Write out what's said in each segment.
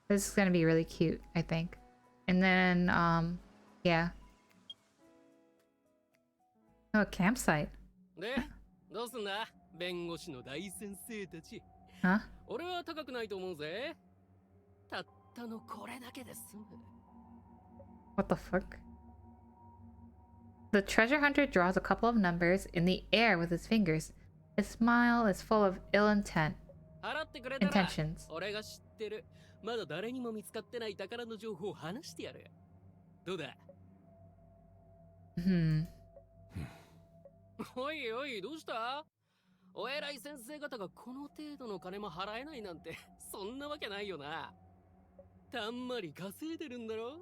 This is gonna be really cute, I think. And then, yeah. Oh, a campsite. で、どうすんだ弁護士の大先生たち。Huh? 俺は高くないと思うぜ。たったのこれだけで済む。What the fuck? The treasure hunter draws a couple of numbers in the air with his fingers. His smile is full of ill intentions. 俺が知ってる。まだ誰にも見つかってない宝の情報を話してやる。どうだ？おいおい、どうした？お偉い先生方がこの程度の金も払えないなんて、そんなわけないよな。たんまり稼いでるんだろ？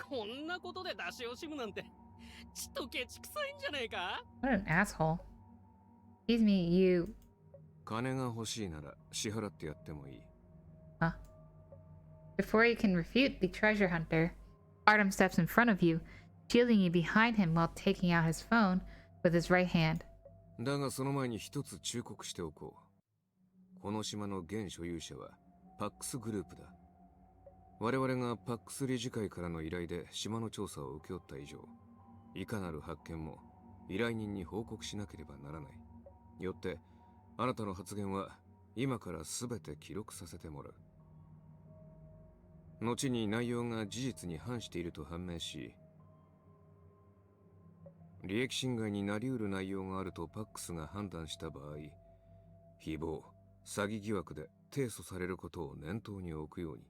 こんなことで出し惜しむなんて、ちっとケチくさいんじゃねえか？ What an asshole. Excuse me, you... 金が欲しいなら支払ってやってもいい。Huh? Before you can refute the treasure hunter, Artem steps in front of you, shielding you behind him while taking out his phone with his right hand. だがその前に一つ忠告しておこう。この島の現所有者はパックスグループだ。我々がパックス理事会からの依頼で島の調査を請け負った以上、いかなる発見も依頼人に報告しなければならない。よって、あなたの発言は今から全て記録させてもらう。後に内容が事実に反していると判明し、利益侵害になり得る内容があるとパックスが判断した場合、誹謗、詐欺疑惑で提訴されることを念頭に置くように。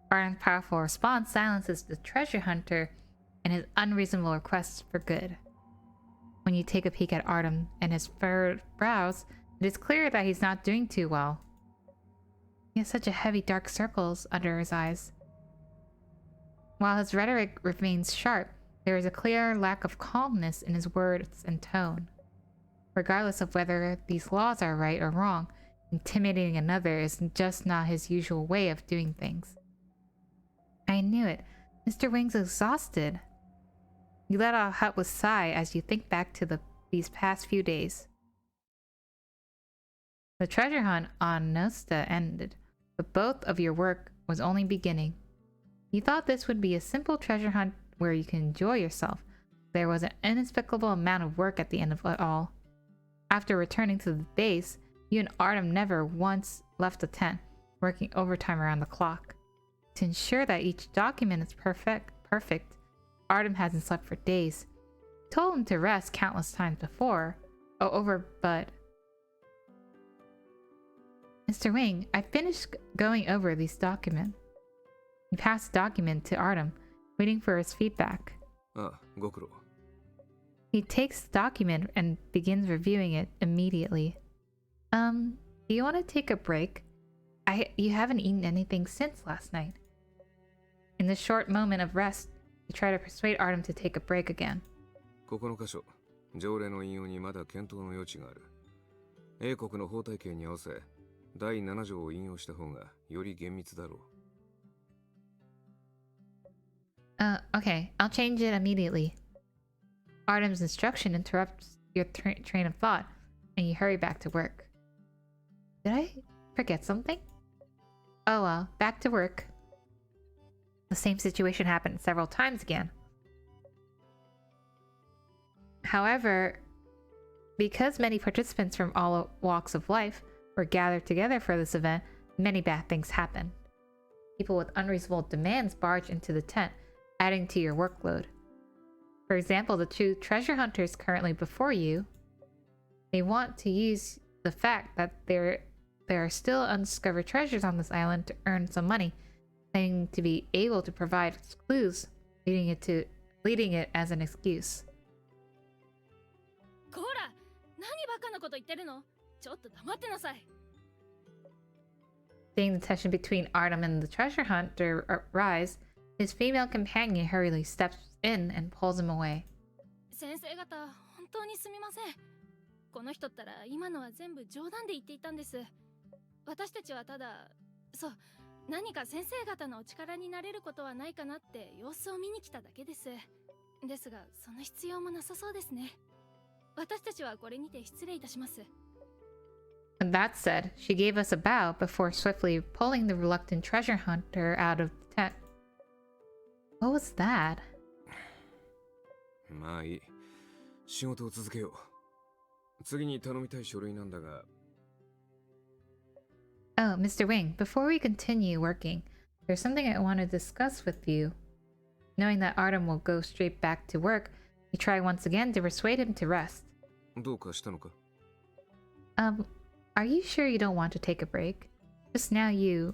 Artem's powerful response silences the treasure hunter and his unreasonable requests for good. When you take a peek at Artem and his furrowed brows, it is clear that he's not doing too well. He has such a heavy dark circles under his eyes. While his rhetoric remains sharp, there is a clear lack of calmness in his words and tone. Regardless of whether these laws are right or wrong, intimidating another is just not his usual way of doing things. I knew it. Mr. Wing's exhausted. You let out a helpless sigh as you think back to these past few days. The treasure hunt on Nosta ended, but both of your work was only beginning. You thought this would be a simple treasure hunt where you can enjoy yourself. There was an inexplicable amount of work at the end of it all. After returning to the base, you and Artem never once left the tent, working overtime around the clock. To ensure that each document is perfect, Artem hasn't slept for days. You told him to rest countless times before. But... Mr. Wing, I finished going over these documents. You passed the document to Artem, waiting for his feedback. He takes the document and begins reviewing it immediately. Do you want to take a break? You haven't eaten anything since last night. In this short moment of rest, you try to persuade Artem to take a break again. ここの箇所、条例の引用にまだ検討の余地がある。英国の法体系に合わせ、第7条を引用した方がより厳密だろう。Okay, I'll change it immediately. Artem's instruction interrupts your train of thought, and you hurry back to work. Did I forget something? Oh well, back to work. The same situation happened several times again. However, because many participants from all walks of life were gathered together for this event, many bad things happened. People with unreasonable demands barge into the tent, adding to your workload. For example, the two treasure hunters currently before you, they want to use the fact that there are still undiscovered treasures on this island to earn some money, claiming to be able to provide clues, leading it as an excuse. Seeing the tension between Artem and the treasure hunter rise, his female companion hurriedly steps in and pulls him away. 先生方、本当にすみません。この人ったら今のは全部冗談で言っていたんです。私たちはただ、そう、何か先生方のお力になれることはないかなって様子を見に来ただけです。ですが、その必要もなさそうですね。私たちはこれにて失礼いたします。When that said, she gave us a bow before swiftly pulling the reluctant treasure hunter out of the tent. What was that? まあいい。仕事を続けよう。次に頼みたい書類なんだが。Oh, Mr. Wing, before we continue working, there's something I want to discuss with you. Knowing that Artem will go straight back to work, we try once again to persuade him to rest. どうかしたのか? Are you sure you don't want to take a break? Just now you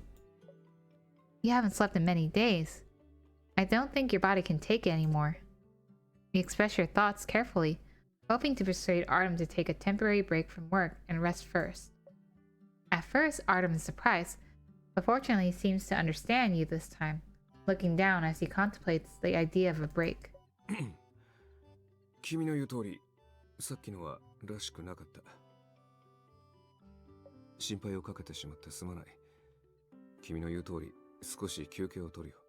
haven't slept in many days. I don't think your body can take it anymore. You express your thoughts carefully, hoping to persuade Artem to take a temporary break from work and rest first. At first, Artem is surprised, but fortunately he seems to understand you this time, looking down as he contemplates the idea of a break. 君の言う通り、さっきのはらしくなかった。心配をかけてしまってすまない。君の言う通り、少し休憩を取るよ。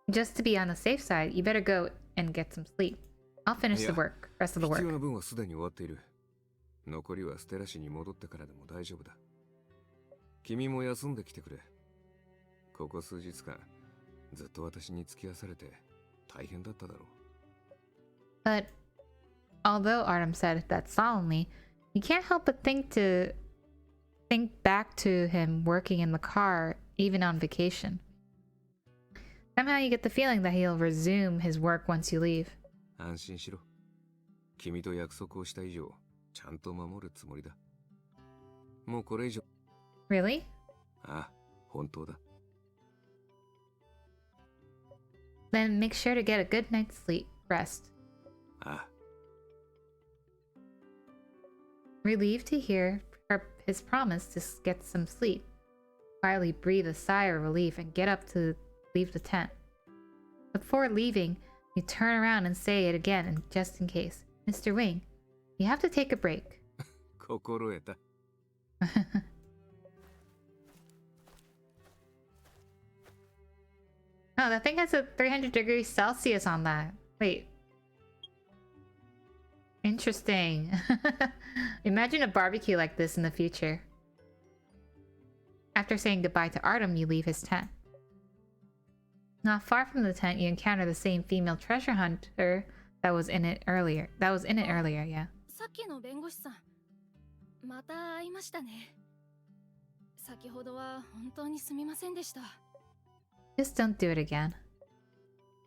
Just to be on the safe side, you better go and get some sleep. I'll finish the rest of the 必要 work. な分はすでに終わっている。残りはステラ市に戻ってからでも大丈夫だ。君も休んできてくれ。ここ数日間、ずっと私に付き合わされて大変だっただろう。But although Artem said that solemnly, you can't help but think back to him working in the car, even on vacation. Somehow you get the feeling that he'll resume his work once you leave. 安心しろ。君と約束をした以上、ちゃんと守るつもりだ。もうこれ以上。Really? ああ、本当だ。Then make sure to get a good night's rest. ああ。Relieved to hear his promise to get some sleep, quietly breathe a sigh of relief and get up to leave the tent. Before leaving, you turn around and say it again just in case. Mr. Wing, you have to take a break. 心得た。Oh, that thing has a 300 degrees Celsius on that. Wait. Interesting. Imagine a barbecue like this in the future. After saying goodbye to Artem, you leave his tent. Not far from the tent, you encounter the same female treasure hunter that was in it earlier. Yeah. さっきの弁護士さん、また会いましたね。先ほどは本当にすみませんでした。Just don't do it again.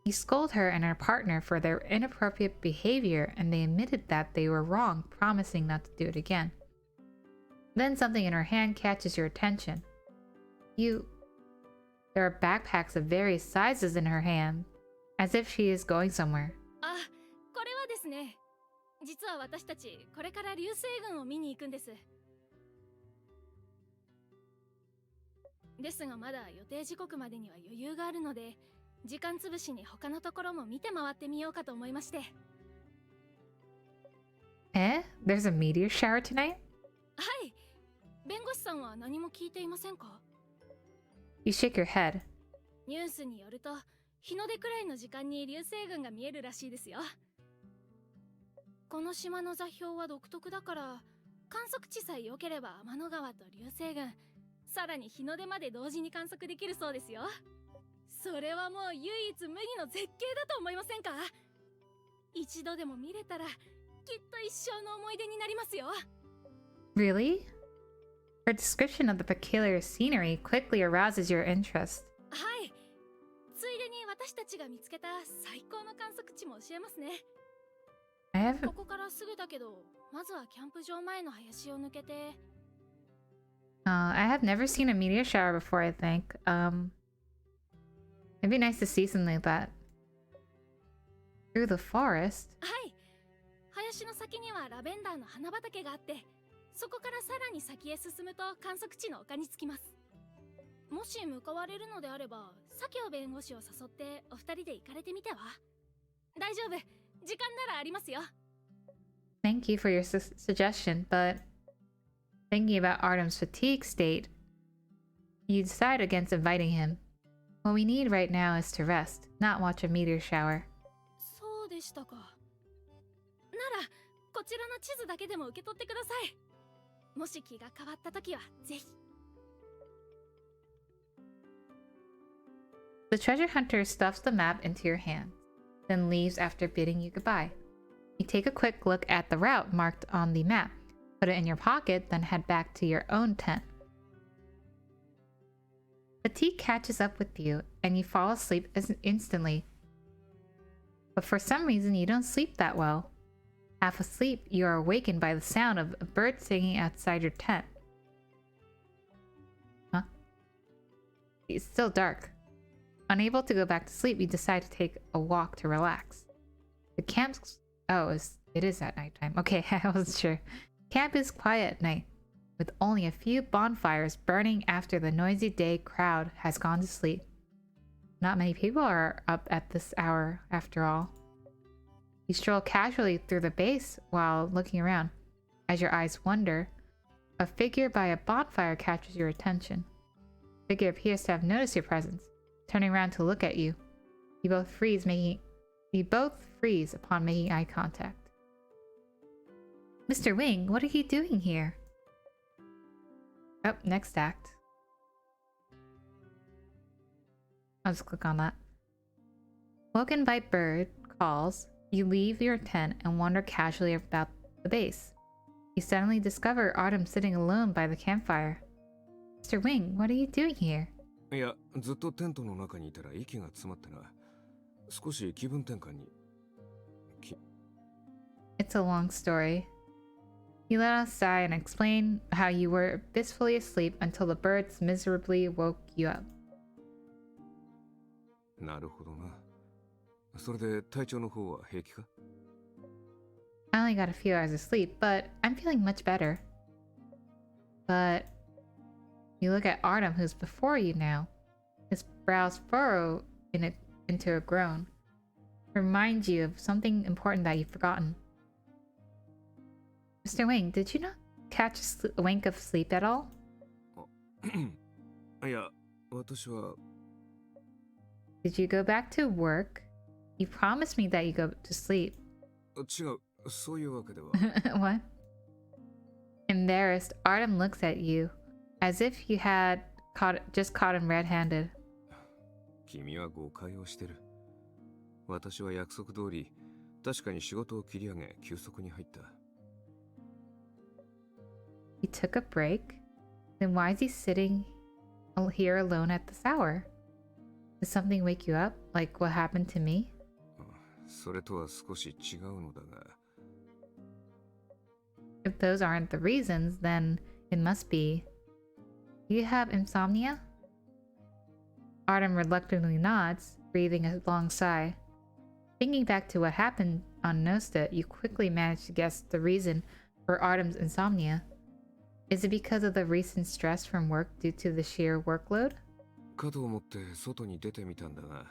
You scold her and her partner for their inappropriate behavior, and they admitted that they were wrong, promising not to do it again. Then something in her hand catches your attention. There are backpacks of various sizes in her hand, as if she is going somewhere. あ、これはですね、実は私たちこれから流星群を見に行くんです。ですがまだ予定時刻までには余裕があるので、時間つぶしに他のところも見て回ってみようかと思いまして。There's a meteor shower tonight? はい。弁護士さんは何も聞いていませんか? You shake your head. ニュースによると、日の出くらいの時間に流星群が見えるらしいですよ。この島の座標は独特だから、観測値さえ良ければ天の川と流星群、さらに日の出まで同時に観測できるそうですよ。それはもう唯一無二の絶景だと思いませんか？一度でも見れたら、きっと一生の思い出になりますよ。Really? Her description of the peculiar scenery quickly arouses your interest. はい。ついでに私たちが見つけた最高の観測地も教えますね。ここからすぐだけど、まずはキャンプ場前の林を抜けて。I have never seen a meteor shower before, I think. It'd be nice to see something like that. Through the forest? はい。林の先にはラベンダーの花畑があって、そこからさらに先へ進むと観測地の丘に着きます。もし向かわれるのであれば、佐京弁護士を誘ってお二人で行かれてみては？大丈夫。時間ならありますよ。Thank you for your suggestion, but thinking about Artem's fatigue state, you decide against inviting him. What we need right now is to rest, not watch a meteor shower. そうでしたか。ならこちらの地図だけでも受け取ってください。もし気が変わった時はぜひ。The treasure hunter stuffs the map into your hands, then leaves after bidding you goodbye. You take a quick look at the route marked on the map, put it in your pocket, then head back to your own tent. Fatigue catches up with you, and you fall asleep instantly. But for some reason, you don't sleep that well. Half asleep, you are awakened by the sound of a bird singing outside your tent. Huh? It's still dark. Unable to go back to sleep, you decide to take a walk to relax. The camp's... Oh, it is at nighttime. Okay, I wasn't sure. Camp is quiet at night, with only a few bonfires burning after the noisy day crowd has gone to sleep. Not many people are up at this hour, after all. You stroll casually through the base while looking around. As your eyes wander, a figure by a bonfire catches your attention. The figure appears to have noticed your presence, turning around to look at you. You both freeze upon making eye contact. Mr. Wing, what are you doing here? Oh, next act. I'll just click on that. Woken by bird calls, you leave your tent and wander casually about the base. You suddenly discover Artem sitting alone by the campfire. Mr. Wing, what are you doing here? いや、ずっとテントの中にいたら息が詰まってな。少し気分転換に。It's a long story. You let out a sigh and explain how you were blissfully asleep until the birds miserably woke you up. なるほどな。それで体調の方は平気か? I only got a few hours of sleep, but I'm feeling much better. But you look at Artem, who's before you now. His brows furrow into a groan. Reminds you of something important that you've forgotten. Mr. Wing, did you not catch a wink of sleep at all? いや、私は... Did you go back to work? You promised me that you go to sleep. 違う、そういうわけでは。What? Embarrassed, Artem looks at you, as if you had just caught him red-handed. 君は誤解をしてる。私は約束通り、確かに仕事を切り上げ、休息に入った。He took a break? Then why is he sitting here alone at this hour? Did something wake you up, like what happened to me? それとは少し違うのだが。If those aren't the reasons, then it must be. Do you have insomnia? Artem reluctantly nods, breathing a long sigh. Thinking back to what happened on Nosta, you quickly manage to guess the reason for Artem's insomnia. Is it because of the recent stress from work due to the sheer workload? かと思って外に出てみたんだが、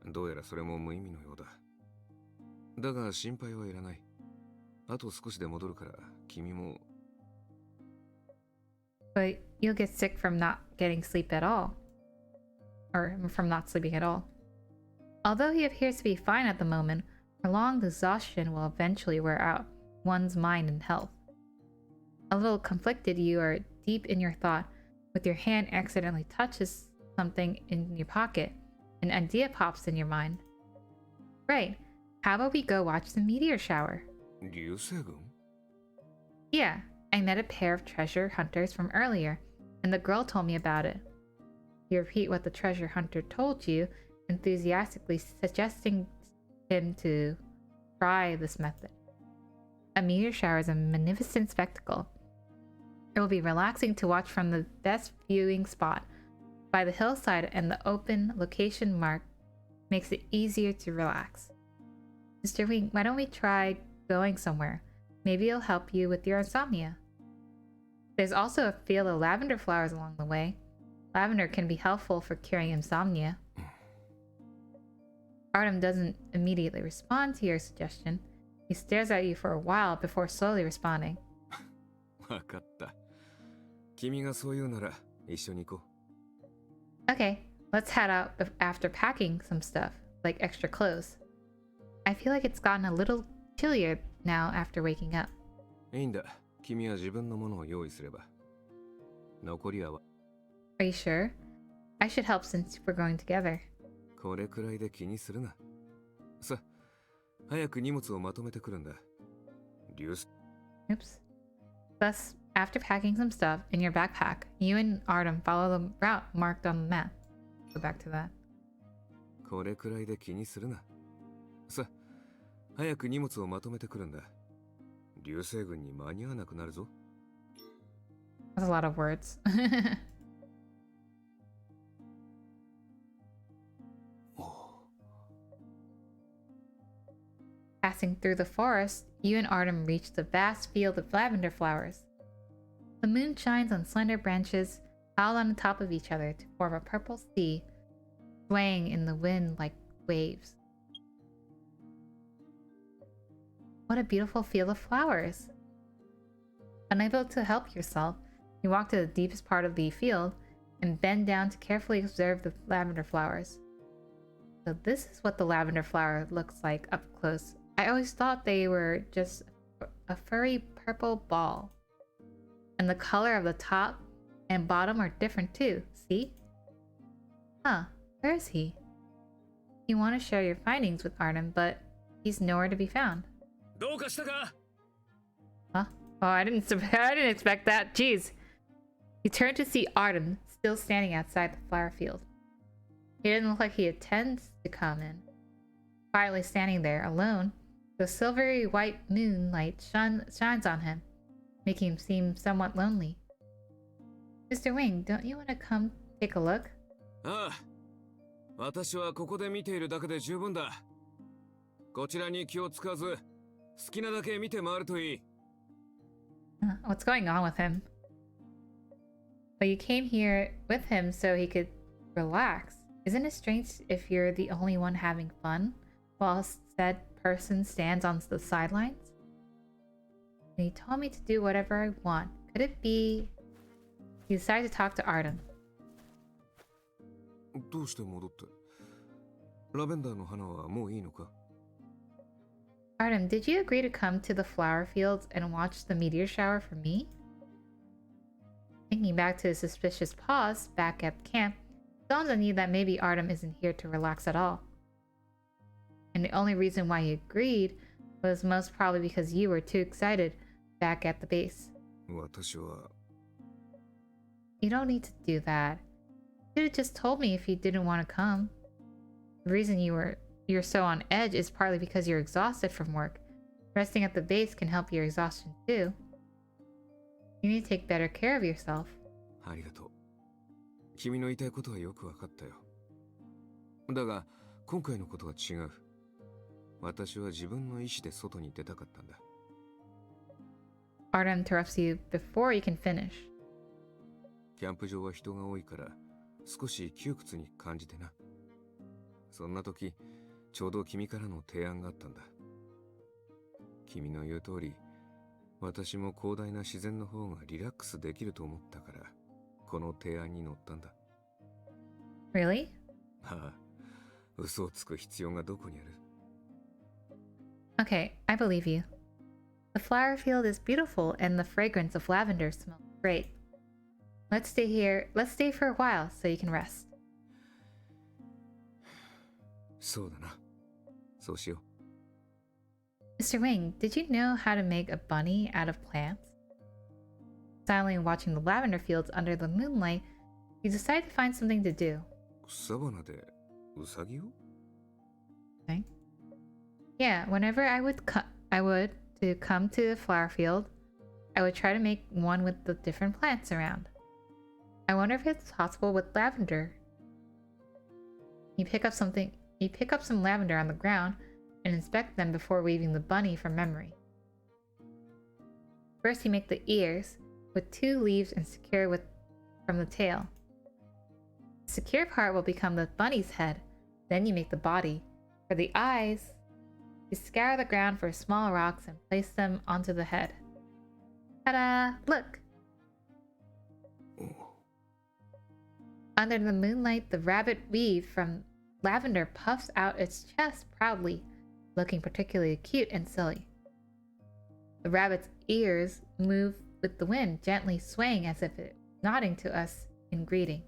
どうやらそれも無意味のようだ。だが心配はいらない。あと少しで戻るから、君も。But you'll get sick from not getting sleep at all. Or from not sleeping at all. Although he appears to be fine at the moment, prolonged exhaustion will eventually wear out one's mind and health. A little conflicted, you are deep in your thought, with your hand accidentally touches something in your pocket. An idea pops in your mind. Right, how about we go watch the meteor shower? 流星群? Yeah, I met a pair of treasure hunters from earlier, and the girl told me about it. You repeat what the treasure hunter told you, enthusiastically suggesting him to try this method. A meteor shower is a magnificent spectacle. It will be relaxing to watch from the best viewing spot by the hillside, and the open location mark makes it easier to relax. Mr. Wing, why don't we try going somewhere? Maybe it'll help you with your insomnia. There's also a field of lavender flowers along the way. Lavender can be helpful for curing insomnia. Artem doesn't immediately respond to your suggestion. He stares at you for a while before slowly responding. わかった。君がそう言うなら一緒に行こう。 Okay, Let's head out after packing some stuff, like extra clothes. I feel like it's gotten a little chillier now after waking up. いいんだ。君は自分のものを用意すれば。残りは Are you sure? I should help since we're going together. これくらいで気にするな。さ、早く荷物をまとめてくるんだ。流星 Oops. Thus, after packing some stuff in your backpack, you and Artem follow the route marked on the map. Go back to that. これくらいで気にするな。さ、早く荷物をまとめてくるんだ。流星群に間に合わなくなるぞ。That's a lot of words. Passing through the forest, you and Artem reach the vast field of lavender flowers. The moon shines on slender branches piled on top of each other to form a purple sea, swaying in the wind like waves. What a beautiful field of flowers! Unable to help yourself, you walk to the deepest part of the field and bend down to carefully observe the lavender flowers. So this is what the lavender flower looks like up close. I always thought they were just a furry purple ball. And the color of the top and bottom are different too, see? Huh, where is he? You want to share your findings with Artem, but he's nowhere to be found. どうかしたか? Huh? Oh, I didn't expect that. Jeez. You turn to see Artem still standing outside the flower field. He didn't look like he intends to come in. Quietly standing there, alone, the silvery white moonlight shines on him, making him seem somewhat lonely. Mr. Wing, don't you want to come take a look? ああ。私はここで見ているだけで十分だ。こちらに気を使わず、好きなだけ見て回るといい。What's going on with him? But you came here with him so he could relax. Isn't it strange if you're the only one having fun, while said person stands on the sidelines? And he told me to do whatever I want. Could it be... You decided to talk to Artem. どうして戻って？ラベンダーの花はもういいのか？ Artem, did you agree to come to the flower fields and watch the meteor shower for me? Thinking back to his suspicious pause back at camp, it dawns on you that maybe Artem isn't here to relax at all. And the only reason why he agreed was most probably because you were too excited back at the base. 私は You don't need to do that. You could have just told me if you didn't want to come. The reason you're so on edge is partly because you're exhausted from work. Resting at the base can help your exhaustion too. You need to take better care of yourself. ありがとう。君の言いたいことはよくわかったよ。だが、今回のことは違う。私は自分の意志で外に出たかったんだ。Artem interrupts you before you can finish. キャンプ場は人が多いから、少し窮屈に感じてな。そんな時、ちょうど君からの提案があったんだ。君の言う通り、私も広大な自然の方がリラックスできると思ったから、この提案に乗ったんだ。Really? ああ、嘘をつく必要がどこにある？ Okay, I believe you. The flower field is beautiful and the fragrance of lavender smells great. Let's stay here. Let's stay for a while so you can rest. そうだな。そうしよう。 Mr. Wing, did you know how to make a bunny out of plants? Silently watching the lavender fields under the moonlight, you decide to find something to do. 草花でウサギを？ Okay. Yeah, whenever I would to come to the flower field, I would try to make one with the different plants around. I wonder if it's possible with lavender. You pick up some lavender on the ground and inspect them before weaving the bunny from memory. First, you make the ears with 2 leaves and secure from the tail. The secure part will become the bunny's head. Then you make the body. For the eyes, you scour the ground for small rocks and place them onto the head. Ta-da! Look! Under the moonlight, the rabbit weave from lavender puffs out its chest proudly, looking particularly cute and silly. The rabbit's ears move with the wind, gently swaying as if it nodding to us in greeting.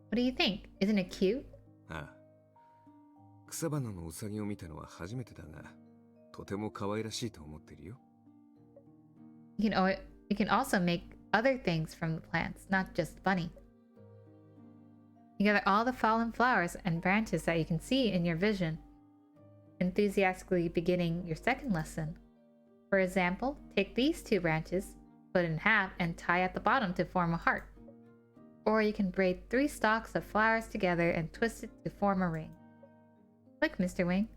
What do you think? Isn't it cute? ああ。草花のウサギを見たのは初めてだが、とても可愛らしいと思っているよ。You can also make other things from the plants, not just bunny. You gather all the fallen flowers and branches that you can see in your vision, enthusiastically beginning your second lesson. For example, take these 2 branches, split in half, and tie at the bottom to form a heart. Or you can braid 3 stalks of flowers together and twist it to form a ring. Look, Mr. Wing,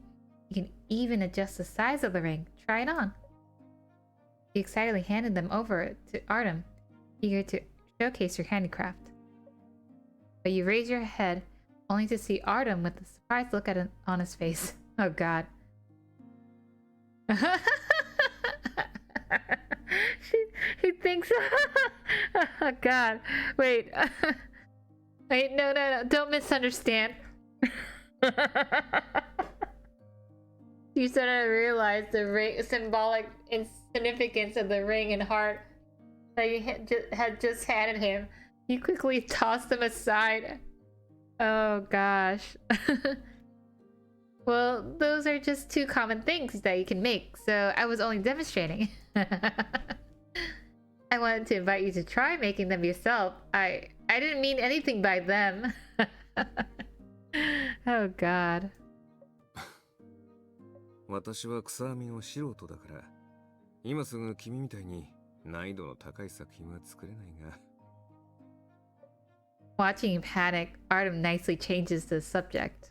you can even adjust the size of the ring. Try it on. He excitedly handed them over to Artem, eager to showcase your handicraft. But you raise your head, only to see Artem with a surprised look on his face. Oh god. He thinks... Oh god. Wait. Wait, no. Don't misunderstand. You suddenly realize the symbolic significance of the ring and heart that you had just handed him. You quickly tossed them aside. Oh gosh. Well, those are just 2 common things that you can make, so I was only demonstrating. I wanted to invite you to try making them yourself. I didn't mean anything by them. Oh god. 私は草編みの素人だから、今すぐ君みたいに難易度の高い作品は作れないが。Watching you panic, Artem nicely changes the subject.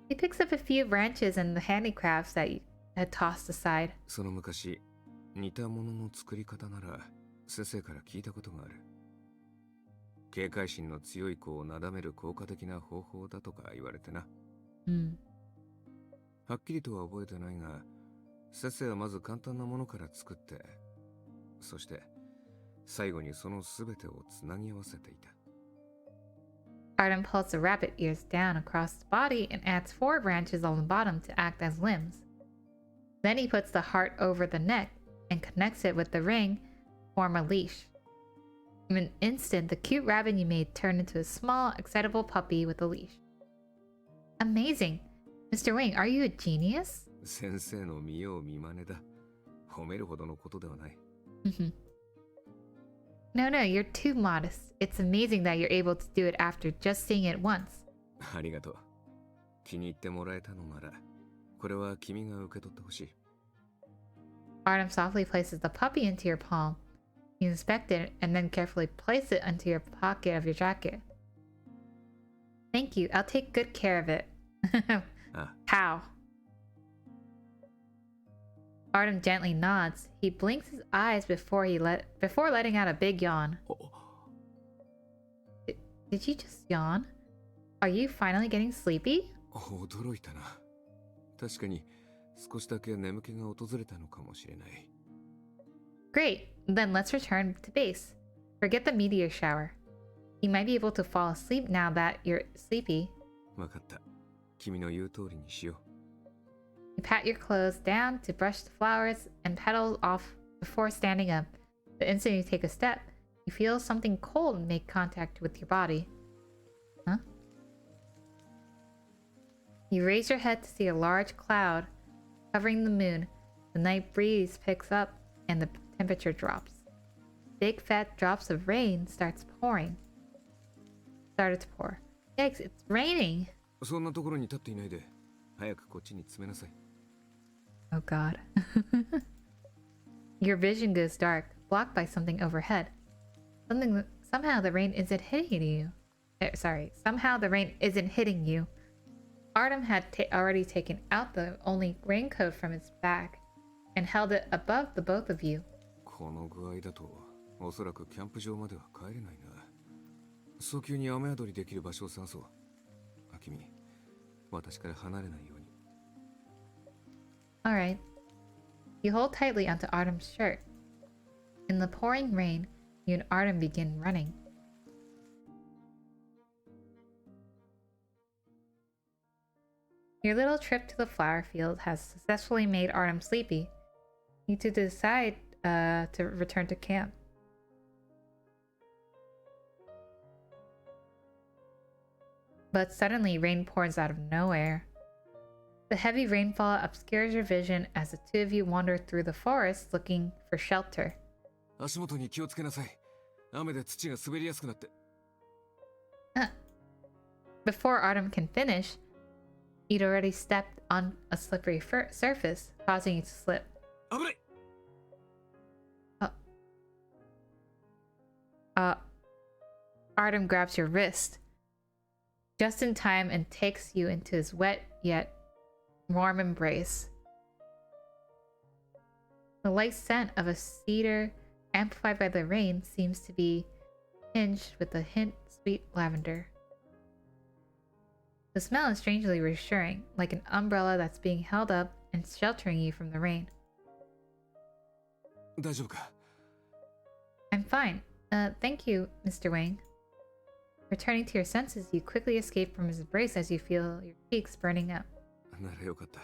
He picks up a few branches and the handicrafts that you had tossed aside. その昔、似たものの作り方なら先生から聞いたことがある。警戒心の強い子をなだめる効果的な方法だとか言われてな。はっきりとは覚えてないが、先生はまず簡単なものから作って、そして最後にそのすべてをつなぎ合わせていた。Artem pulls the rabbit ears down across the body and adds 4 branches on the bottom to act as limbs. Then he puts the heart over the neck and connects it with the ring to form a leash. In an instant, the cute rabbit you made turned into a small, excitable puppy with a leash. Amazing! Mr. Wing, are you a genius? 先生の見よう見まねだ。褒めるほどのことではない。No, you're too modest. It's amazing that you're able to do it after just seeing it once. ありがとう。気に入ってもらえたのなら、これは君が受け取ってほしい。Artem softly places the puppy into your palm. You inspect it and then carefully place it into your pocket of your jacket. Thank you. I'll take good care of it. How? Artem gently nods. He blinks his eyes before letting out a big yawn. Did you just yawn? Are you finally getting sleepy? 驚いたな。確かに少しだけ眠気が訪れたのかもしれない。Great. Then let's return to base. Forget the meteor shower. You might be able to fall asleep now that you're sleepy. わかった。君の言う通りにしよう。You pat your clothes down to brush the flowers and pedal off before standing up. The instant you take a step, you feel something cold make contact with your body. Huh? You raise your head to see a large cloud covering the moon. The night breeze picks up and the temperature drops. Big fat drops of rain started to pour. Yikes, it's raining! そんなところに立っていないで、早くこっちに詰めなさい。Oh god. Your vision goes dark, blocked by something overhead. Somehow the rain isn't hitting you. Somehow the rain isn't hitting you. Artem had already taken out the only raincoat from his bag and held it above the both of you. この具合だと、おそらくキャンプ場までは帰れないな。早急に雨宿りできる場所を探そう。君、私から離れないように。Alright. You hold tightly onto Artem's shirt. In the pouring rain, you and Artem begin running. Your little trip to the flower field has successfully made Artem sleepy. You two decide to return to camp. But suddenly rain pours out of nowhere. The heavy rainfall obscures your vision as the two of you wander through the forest looking for shelter. 足元に気をつけなさい。雨で土が滑りやすくなって。Before Artem can finish, you'd already stepped on a slippery surface, causing you to slip. 危ない。Artem grabs your wrist just in time and takes you into his wet yet warm embrace. The light scent of a cedar, amplified by the rain, seems to be tinged with a hint sweet lavender. The smell is strangely reassuring, like an umbrella that's being held up and sheltering you from the rain. 大丈夫か？ I'm fine. Thank you, Mr. Wang. Returning to your senses, you quickly escape from his embrace as you feel your cheeks burning up. ならよかった。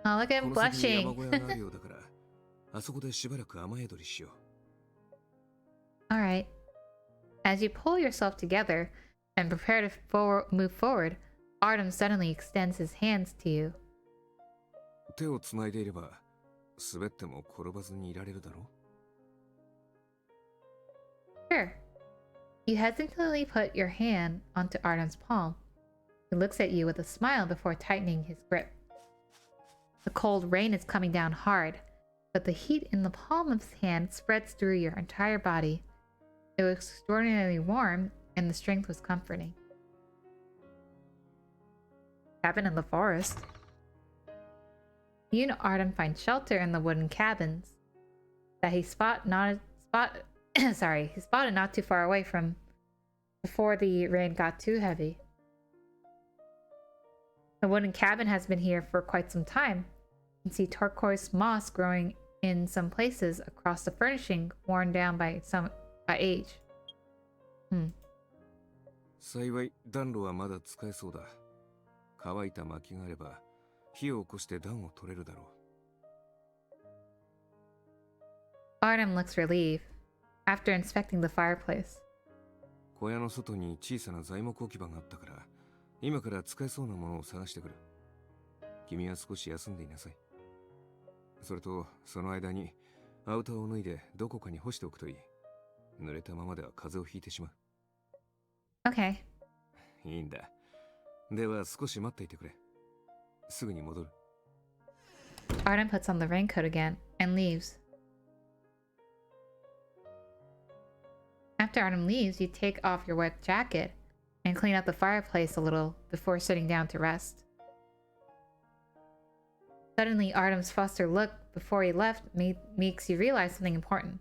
Oh, look at こ him の先に blushing. 山小屋があるようだから、あそこでしばらく雨宿りしよう。Alright. As you pull yourself together and prepare to move forward, Artem suddenly extends his hands to you. 手をつないでいれば、滑っても転ばずにいられるだろう。 Sure. You hesitantly put your hand onto Artem's palm. He looks at you with a smile before tightening his grip. The cold rain is coming down hard, but the heat in the palm of his hand spreads through your entire body. It was extraordinarily warm, and the strength was comforting. Cabin in the forest. You and Artem find shelter in the wooden cabins that he spotted not too far away from before the rain got too heavy. The wooden cabin has been here for quite some time. You can see turquoise moss growing in some places across the furnishing, worn down by age. 幸い暖炉はまだ使えそうだ。乾いた薪があれば火を起こして暖を取れるだろう。 Artem looks relieved after inspecting the fireplace. 小屋の外に小さな材木置き場があったから、今から使えそうなものを探してくる。君は少し休んでいなさい。それと、その間にアウターを脱いでどこかに干しておくといい。濡れたままでは風邪をひいてしまう。 Okay. いいんだ。では少し待っていてくれ。すぐに戻る。 Artem puts on the raincoat again and leaves. After Artem leaves, you take off your wet jacket and clean up the fireplace a little before sitting down to rest. Suddenly, Artem's flustered look before he left makes you realize something important.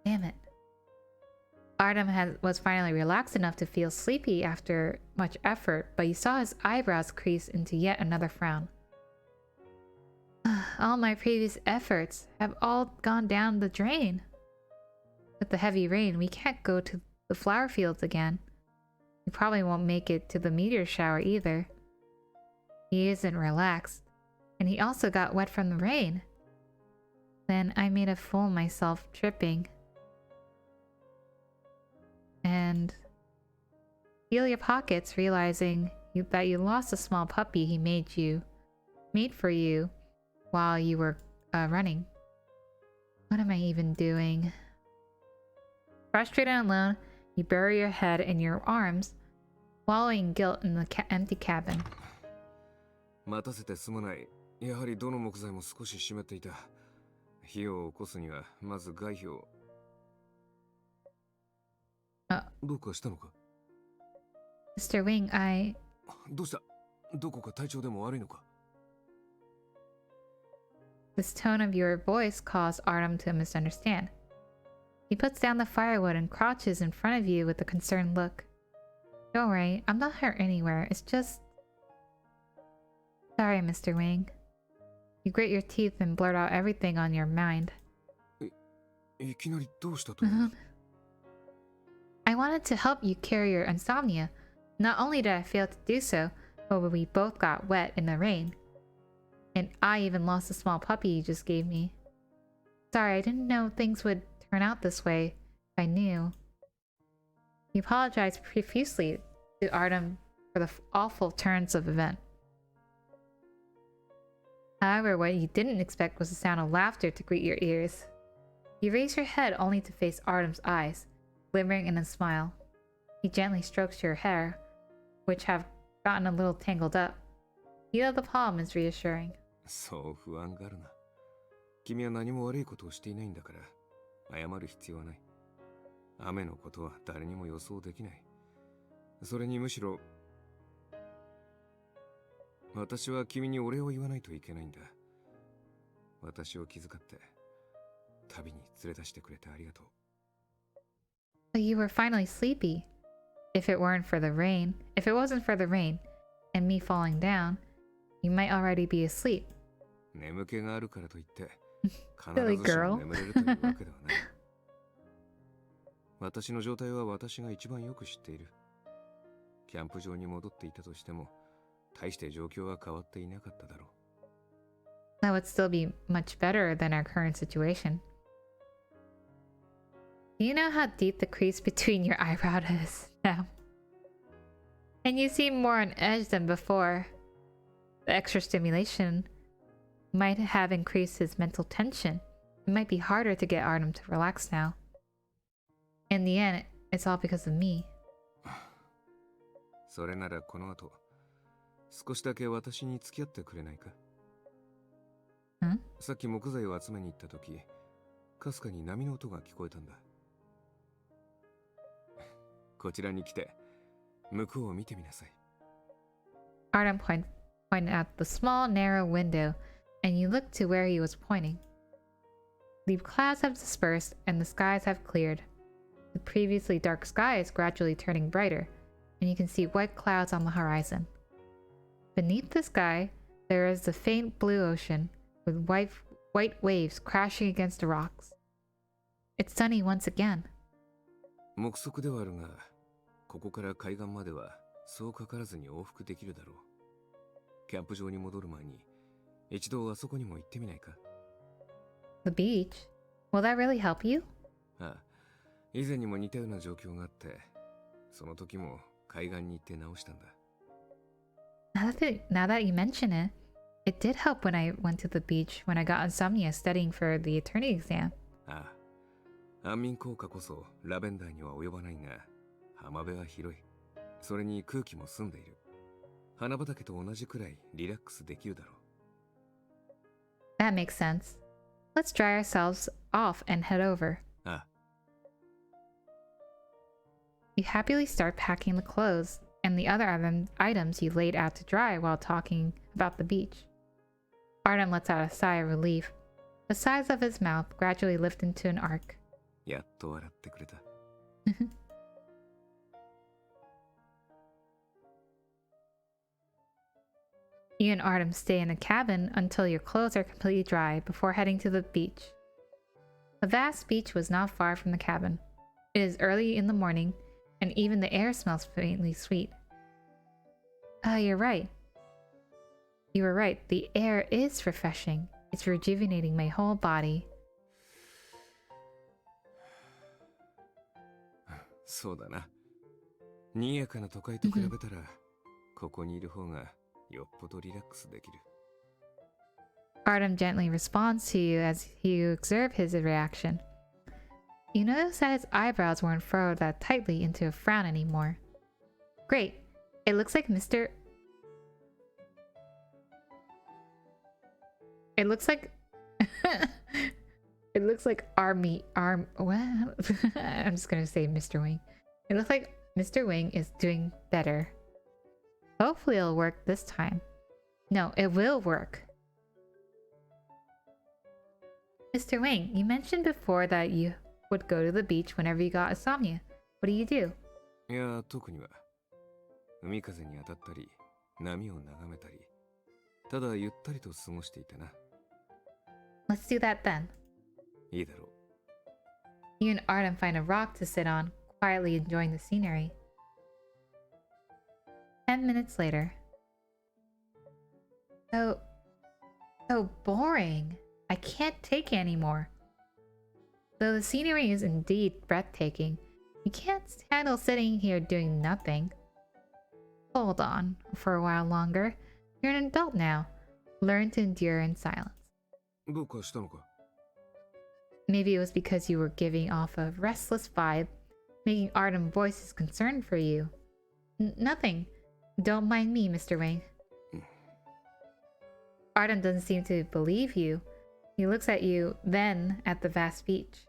Damn it. Artem was finally relaxed enough to feel sleepy after much effort, but you saw his eyebrows crease into yet another frown. All my previous efforts have all gone down the drain. With the heavy rain, we can't go to the flower fields again. We probably won't make it to the meteor shower either. He isn't relaxed, and he also got wet from the rain. Then I made a fool of myself tripping. And feel your pockets, realizing that you lost a small puppy he made for you while you were running. What am I even doing? Frustrated and alone, you bury your head in your arms, wallowing in guilt in the empty cabin. 待たせてすまない。やはりどの木材も少し湿っていた。火を起こすにはまず外皮を。どうかしたのか？ Mr. Wing, どうした？どこか体調でも悪いのか？ This tone of your voice caused Artem to misunderstand. He puts down the firewood and crouches in front of you with a concerned look. Don't worry, I'm not hurt anywhere. It's just... Sorry, Mr. Wing. You grit your teeth and blurt out everything on your mind. いきなりどうしたと？ I wanted to help you cure your insomnia. Not only did I fail to do so, Oh, but we both got wet in the rain. And I even lost the small puppy you just gave me. Sorry, I didn't know things would turn out this way. If I knew. He apologized profusely to Artem for the awful turns of event. However, what you didn't expect was the sound of laughter to greet your ears. You raised your head only to face Artem's eyes, glimmering in a smile. He gently strokes your hair, which have gotten a little tangled up. Feel of the palm is reassuring. そう不安があるな。君は何も悪いことをしていないんだから、謝る必要はない。雨のことは誰にも予想できない。それにむしろ、私は君にお礼を言わないといけないんだ。私を気遣って、旅に連れ出してくれてありがとう。But you were finally sleepy. If it wasn't for the rain, and me falling down, you might already be asleep. 眠気があるからといって、必 Silly ずしも girl. 眠れるというわけではない。私の状態は私が一番よく知っている。キャンプ場に戻っていたとしても、大して状況は変わっていなかっただろう。That would still be much better than our current situation. Do you know how deep the crease between your eyebrows is now? And you seem more on edge than before. The extra stimulation might have increased his mental tension. It might be harder to get Artem to relax now. In the end, it's all because of me. それならこの後、少しだけ私に付き合ってくれないか？さっき木材を集めに行った時、かすかに波の音が聞こえたんだ。こちらに来て、向こうを見てみなさい。Artem pointed at the small, narrow window, and you looked to where he was pointing. The clouds have dispersed, and the skies have cleared. The previously dark sky is gradually turning brighter, and you can see white clouds on the horizon. Beneath the sky, there is the faint blue ocean, with white waves crashing against the rocks. It's sunny once again. 目測ではあるが、ここから海岸まではそうかからずに往復できるだろう。キャンプ場に戻る前に、一度あそこにも行ってみないか？ The beach? Will that really help you? ああ、以前にも似たような状況があって、その時も海岸に行って直したんだ。Now that you mention it, it did help when I went to the beach when I got insomnia studying for the attorney exam. ああ、安眠効果こそラベンダーには及ばないが、浜辺は広い。それに空気も澄んでいる。花畑と同じくらいリラックスできるだろう。That makes sense. Let's dry ourselves off and head over. ああ。You happily start packing the clothes and the other items you laid out to dry while talking about the beach. Artem lets out a sigh of relief. The sides of his mouth gradually lift into an arc. やっと笑ってくれた。You and Artem stay in a cabin until your clothes are completely dry before heading to the beach. The vast beach was not far from the cabin. It is early in the morning, and even the air smells faintly sweet. You're right. You were right. The air is refreshing. It's rejuvenating my whole body. そうだな。賑やかな都会と比べたら、ここにいる方がよっぽどリラックスできる。Artem gently responds to you as you observe his reaction. You notice that his eyebrows weren't furrowed that tightly into a frown anymore. Great. It looks like It looks like It looks like what? I'm just gonna say Mr. Wing. It looks like Mr. Wing is doing better. Hopefully it'll work this time. No, it will work. Mr. Wing, you mentioned before that you would go to the beach whenever you got insomnia. What do you do? いや、特には。海風に当たったり、波を眺めたり、ただゆったりと過ごしていたな。Let's do that then. いいだろう。You and Artem find a rock to sit on, quietly enjoying the scenery. 10 minutes later. So boring. I can't take it anymore. Though the scenery is indeed breathtaking, you can't handle sitting here doing nothing. Hold on for a while longer. You're an adult now. Learn to endure in silence. どうかしたのか? Maybe it was because you were giving off a restless vibe, making Artem voice his concern for you. Nothing. Don't mind me, Mr. Wang. Artem doesn't seem to believe you. He looks at you, then at the vast beach.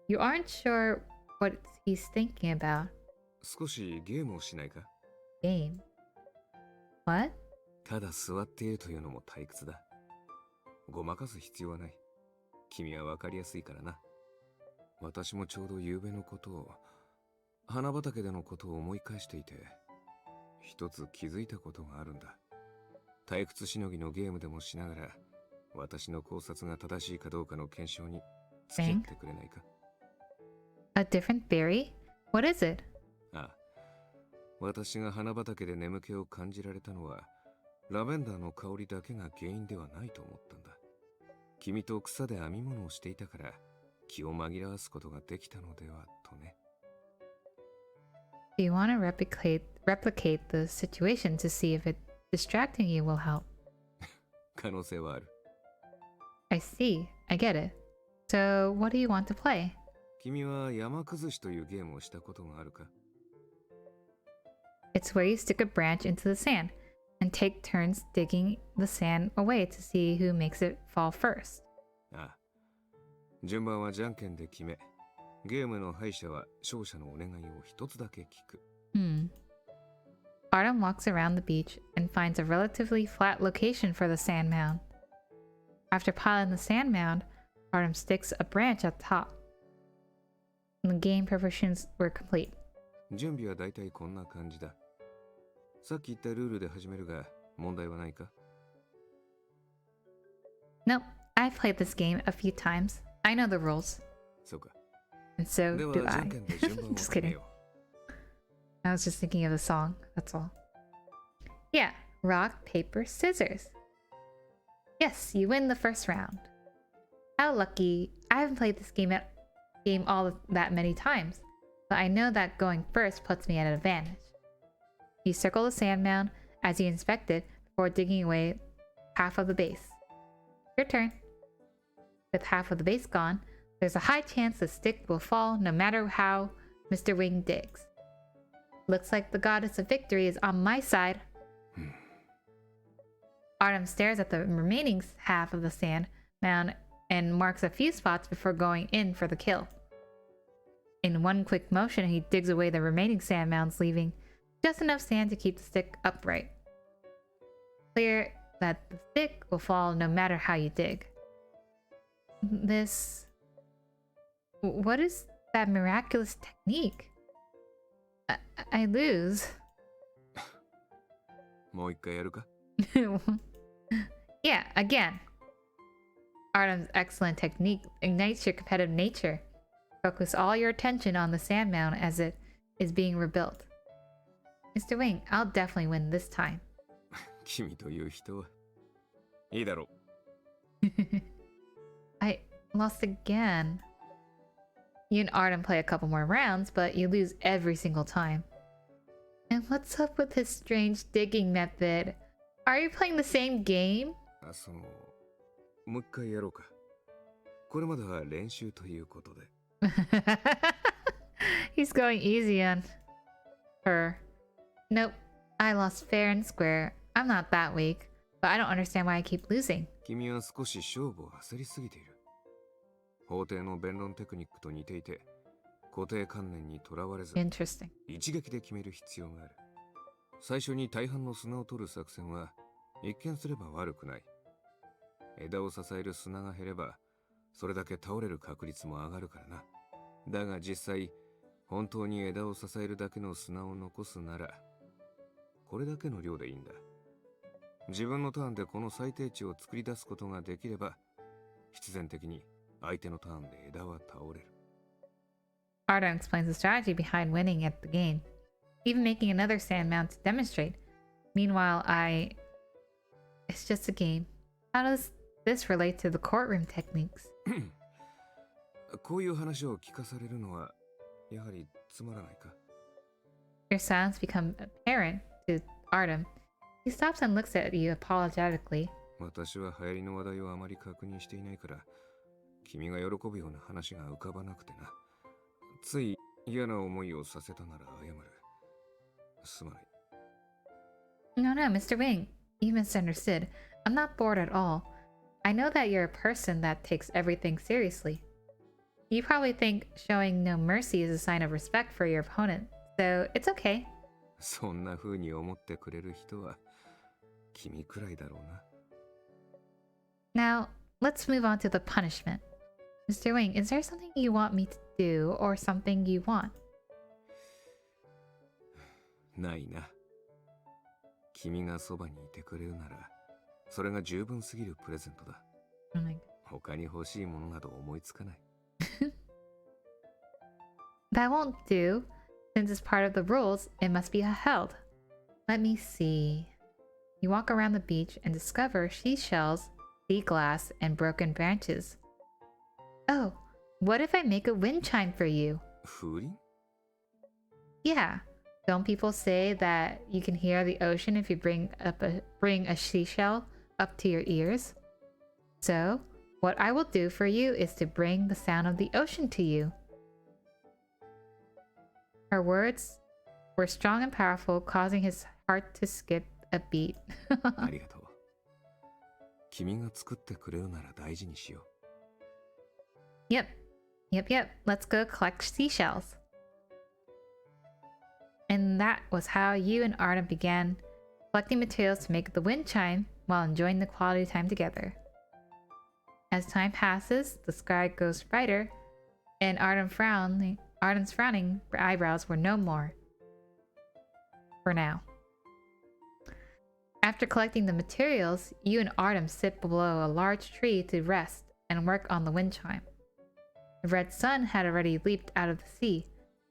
You aren't sure what he's thinking about. 少しゲームをしないか? Game? What? ただ座っているというのも退屈だ。ごまかす必要はない。君は分かりやすいからな。私もちょうど昨夜のことを、花畑でのことを思い返していて、一つ気づいたことがあるんだ。退屈しのぎのゲームでもしながら、私の考察が正しいかどうかの検証に付き合ってくれないか? A different theory? What is it? ああ、私が花畑で眠気を感じられたのは、ラベンダーの香りだけが原因ではないと思ったんだ。君と草で編み物をしていたから、気を紛らわすことができたのではとね。Do you want to replicate the situation to see if it distracting you will help? 可能性はある。I see. I get it. So, what do you want to play? 君は山崩しというゲームをしたことがあるか? It's where you stick a branch into the sand and take turns digging the sand away to see who makes it fall first. ああ。順番はじゃんけんで決め、ゲームの敗者は勝者のお願いを一つだけ聞く。Artem walks around the beach and finds a relatively flat location for the sand mound. After piling the sand mound, Artem sticks a branch at the top. The game preparations were complete. 準備はだいたいこんな感じだ。さっき言ったルールで始めるが、問題はないか? Nope, I've played this game a few times. I know the rules. そうか。 And so では do じゃ I. んけんで順番を Just 決め kidding. よ I was just thinking of the song, that's all. Yeah, rock, paper, scissors. Yes, you win the first round. How lucky. I haven't played this game all that many times, but I know that going first puts me at an advantage. You circle the sand mound as you inspect it before digging away half of the base. Your turn. With half of the base gone, there's a high chance the stick will fall no matter how Mr. Wing digs. Looks like the goddess of victory is on my side. Artem stares at the remaining half of the sand mound and marks a few spots before going in for the kill. In one quick motion, he digs away the remaining sand mounds, leaving just enough sand to keep the stick upright. Clear that the stick will fall no matter how you dig. What is that miraculous technique? I lose. もう一回やるか? Yeah, again. Artem's excellent technique ignites your competitive nature. Focus all your attention on the sand mound as it is being rebuilt. Mr. Wing, I'll definitely win this time. 君という人は。いいだろう。I lost again. You and Artem play a couple more rounds, but you lose every single time. And what's up with his strange digging method? Are you playing the same game? もう一回やろうか。これまでは練習ということで。He's going easy on her. Nope, I lost fair and square. I'm not that weak, but I don't understand why I keep losing. 君は少し勝負を焦りすぎている。法廷の弁論テクニックと似ていて、固定観念にとらわれず、Interesting. 一撃で決める必要がある。最初に大半の砂を取る作戦は、一見すれば悪くない。枝を支える砂が減れば、それだけ倒れる確率も上がるからな。だが実際、本当に枝を支えるだけの砂を残すなら、これだけの量でいいんだ。自分のターンでこの最低値を作り出すことができれば、必然的に相手のターンで枝は倒れる。Artem explains the strategy behind winning at the game, even making another sand mound to demonstrate. Meanwhile, It's just a game. How does this relate to the courtroom techniques? こういう話を聞かされるのはやはりつまらないか。 Your silence becomes apparent to Artem. He stops and looks at you apologetically. 私は流行りの話題をあまり確認していないから、君が喜ぶような話が浮かばなくてな。つい嫌な思いをさせたなら謝る。すまない。No, Mr. Wing. You misunderstood. I'm not bored at all. I know that you're a person that takes everything seriously. You probably think showing no mercy is a sign of respect for your opponent, so it's okay. そんな風に思ってくれる人は君くらいだろうな。Now, let's move on to the punishment. Mr. Wing, is there something you want me to do or something you want? ないな。君がそばにいてくれるなら、それが十分すぎるプレゼントだ。Oh my God. 他に欲しいものなど思いつかない。That won't do. Since it's part of the rules, it must be upheld. Let me see. You walk around the beach and discover seashells, sea glass, and broken branches. Oh, what if I make a wind chime for you? 風鈴? Yeah. Don't people say that you can hear the ocean if you bring a seashell up to your ears? So, what I will do for you is to bring the sound of the ocean to you. Her words were strong and powerful, causing his heart to skip a beat. ありがとう。君が作ってくれるなら大事にしよう。Yep. Let's go collect seashells. And that was how you and Artem began collecting materials to make the wind chime while enjoying the quality time together. As time passes, the sky grows brighter, and Artem's frowning eyebrows were no more. For now. After collecting the materials, you and Artem sit below a large tree to rest and work on the wind chime. The red sun had already leaped out of the sea,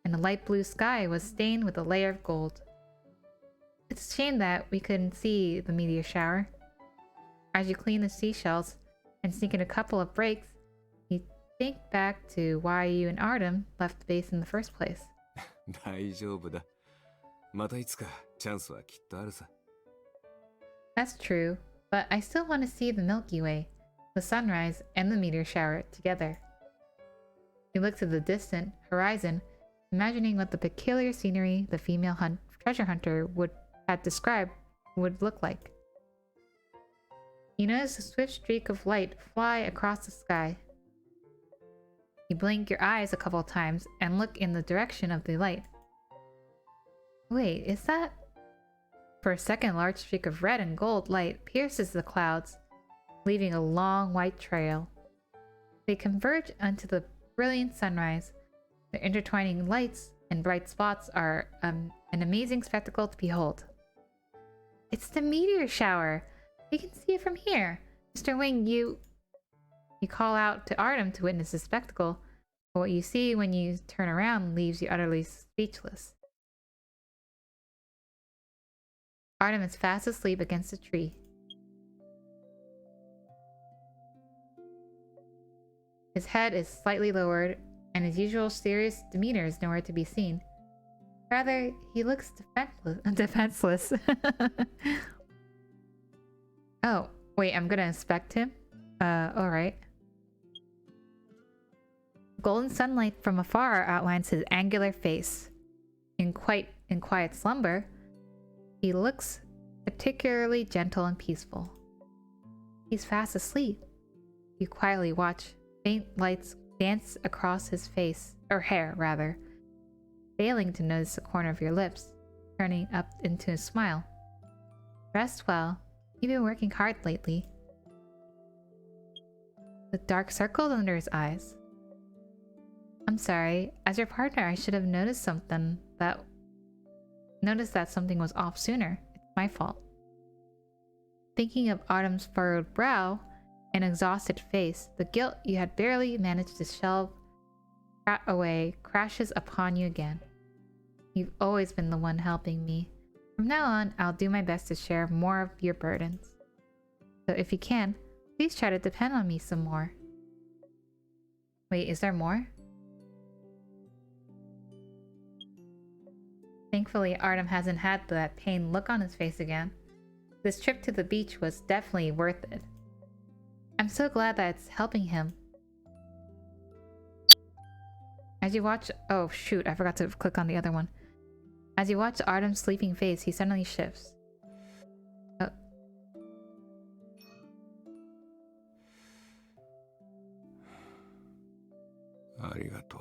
and the light blue sky was stained with a layer of gold. It's a shame that we couldn't see the meteor shower. As you clean the seashells and sneak in a couple of breaks, you think back to why you and Artem left the base in the first place. 大丈夫だ。またいつかチャンスはきっとあるさ。That's true, but I still want to see the Milky Way, the sunrise, and the meteor shower together. You look to the distant horizon, imagining what the peculiar scenery the female treasure hunter had described would look like. You notice a swift streak of light fly across the sky. You blink your eyes a couple of times and look in the direction of the light. Wait, is that? For a second, a large streak of red and gold light pierces the clouds, leaving a long white trail. They converge onto the brilliant sunrise. The intertwining lights and bright spots are an amazing spectacle to behold. It's the meteor shower! We can see it from here! Mr. Wing, you call out to Artem to witness the spectacle, but what you see when you turn around leaves you utterly speechless. Artem is fast asleep against a tree. His head is slightly lowered, and his usual serious demeanor is nowhere to be seen. Rather, he looks defenseless. Oh, wait, I'm gonna inspect him? Alright. Golden sunlight from afar outlines his angular face. In quiet slumber, he looks particularly gentle and peaceful. He's fast asleep. You quietly watch faint lights dance across his face, or hair rather, failing to notice the corner of your lips, turning up into a smile. Rest well. You've been working hard lately. The dark circles under his eyes. I'm sorry. As your partner, I should have noticed that something was off sooner. It's my fault. Thinking of Artem's furrowed brow and exhausted face, the guilt you had barely managed to shove away crashes upon you again. You've always been the one helping me. From now on, I'll do my best to share more of your burdens. So if you can, please try to depend on me some more. Wait, is there more? Thankfully, Artem hasn't had that pained look on his face again. This trip to the beach was definitely worth it. I'm so glad that it's helping him. As you watch... Oh, shoot, I forgot to click on the other one. As you watch Artem's sleeping face, he suddenly shifts. Oh. Arigato.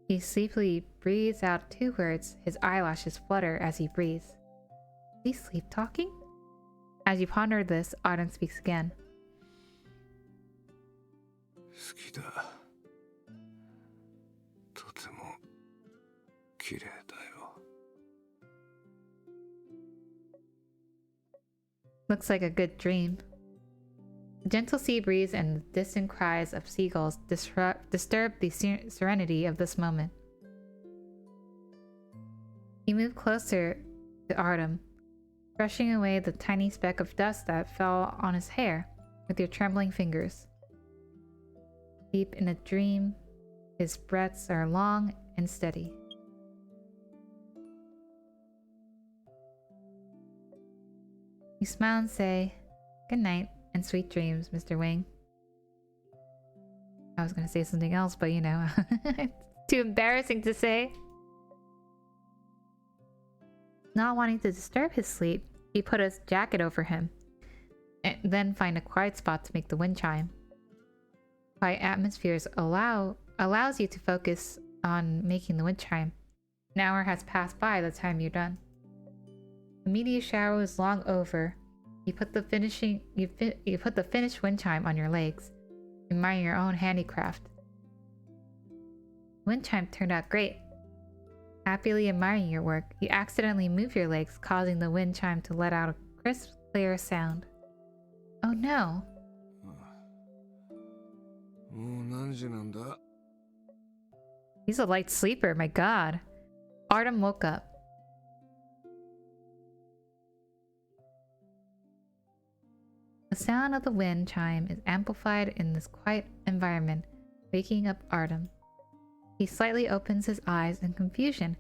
He sleepily breathes out 2 words. His eyelashes flutter as he breathes. Is he sleep talking? As you ponder this, Artem speaks again. 好きだ。とても綺麗だよ。Looks like a good dream. The gentle sea breeze and the distant cries of seagulls disturb the serenity of this moment. You move closer to Artem, brushing away the tiny speck of dust that fell on his hair with your trembling fingers. Deep in a dream, his breaths are long and steady. You smile and say, "Good night and sweet dreams, Mr. Wing." I was gonna say something else, but you know, it's too embarrassing to say. Not wanting to disturb his sleep, he put his jacket over him, and then find a quiet spot to make the wind chime. Quiet atmospheres allows you to focus on making the wind chime. An hour has passed by the time you're done. The meteor shower is long over. You put the finished wind chime on your legs, admiring your own handicraft. The wind chime turned out great. Happily admiring your work, you accidentally move your legs, causing the wind chime to let out a crisp, clear sound. Oh no! もう何時なんだ? He's a light sleeper, my god. Artem woke up. The sound of the wind chime is amplified in this quiet environment, waking up Artem. He slightly opens his eyes in confusion.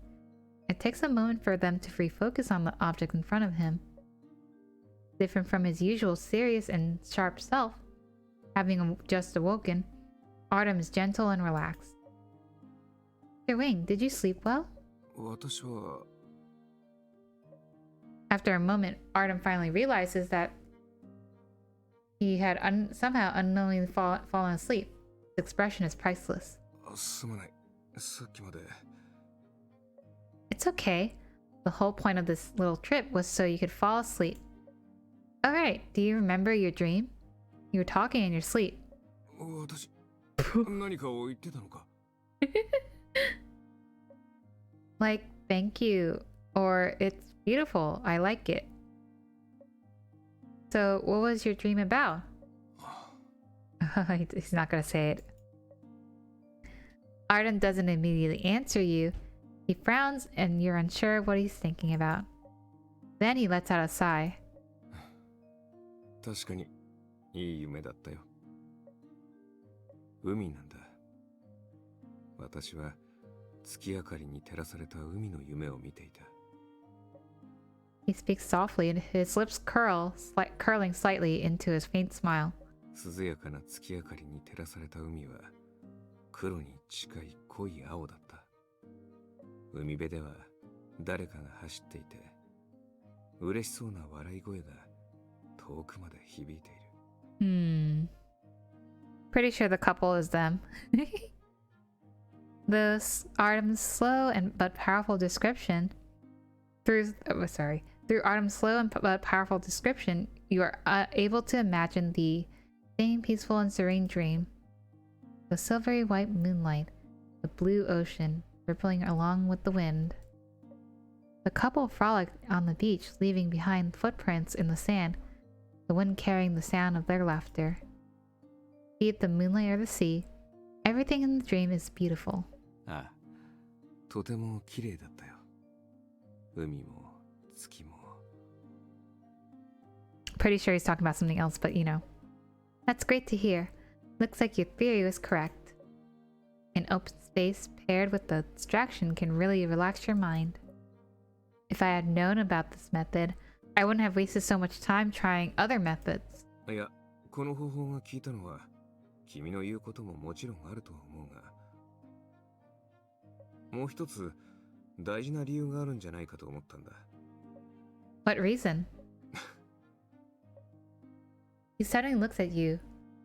It takes a moment for them to refocus on the object in front of him. Different from his usual serious and sharp self, having just awoken, Artem is gentle and relaxed. Mr. Wing, did you sleep well? 私は After a moment, Artem finally realizes that he had somehow unknowingly fallen asleep. His expression is priceless. すまない。さっきまで It's okay. The whole point of this little trip was so you could fall asleep. Alright, do you remember your dream? You were talking in your sleep. 私何かを言ってたのか? Like, thank you. Or, it's beautiful. I like it. So, what was your dream about? He's not gonna say it. Artem doesn't immediately answer you. He frowns and you're unsure of what he's thinking about. Then he lets out a sigh. 確かにいい夢だったよ。海なんだ。私は月明かりに照らされた海の夢を見ていた。He speaks softly and his lips curling slightly into his faint smile. 涼やかな月明かりに照らされた海は黒に近い濃い青だった。海辺では誰かが走っていて、嬉しそうな笑い声が遠くまで響いている。Pretty sure the couple is them. Artem's slow but powerful description. Through Artem's slow but powerful description, you are able to imagine the same peaceful and serene dream. The silvery white moonlight, the blue ocean, rippling along with the wind. The couple frolicked on the beach, leaving behind footprints in the sand, the wind carrying the sound of their laughter. Be it the moonlight or the sea, everything in the dream is beautiful. ああ、とても綺麗だったよ。海も月も。Pretty sure he's talking about something else, but you know. That's great to hear. Looks like your theory was correct. An open space paired with the distraction can really relax your mind. If I had known about this method, I wouldn't have wasted so much time trying other methods. いや、この方法が効いたのは、君の言うことももちろんあるとは思うが、もう一つ大事な理由があるんじゃないかと思ったんだ。What reason? He suddenly looks at you,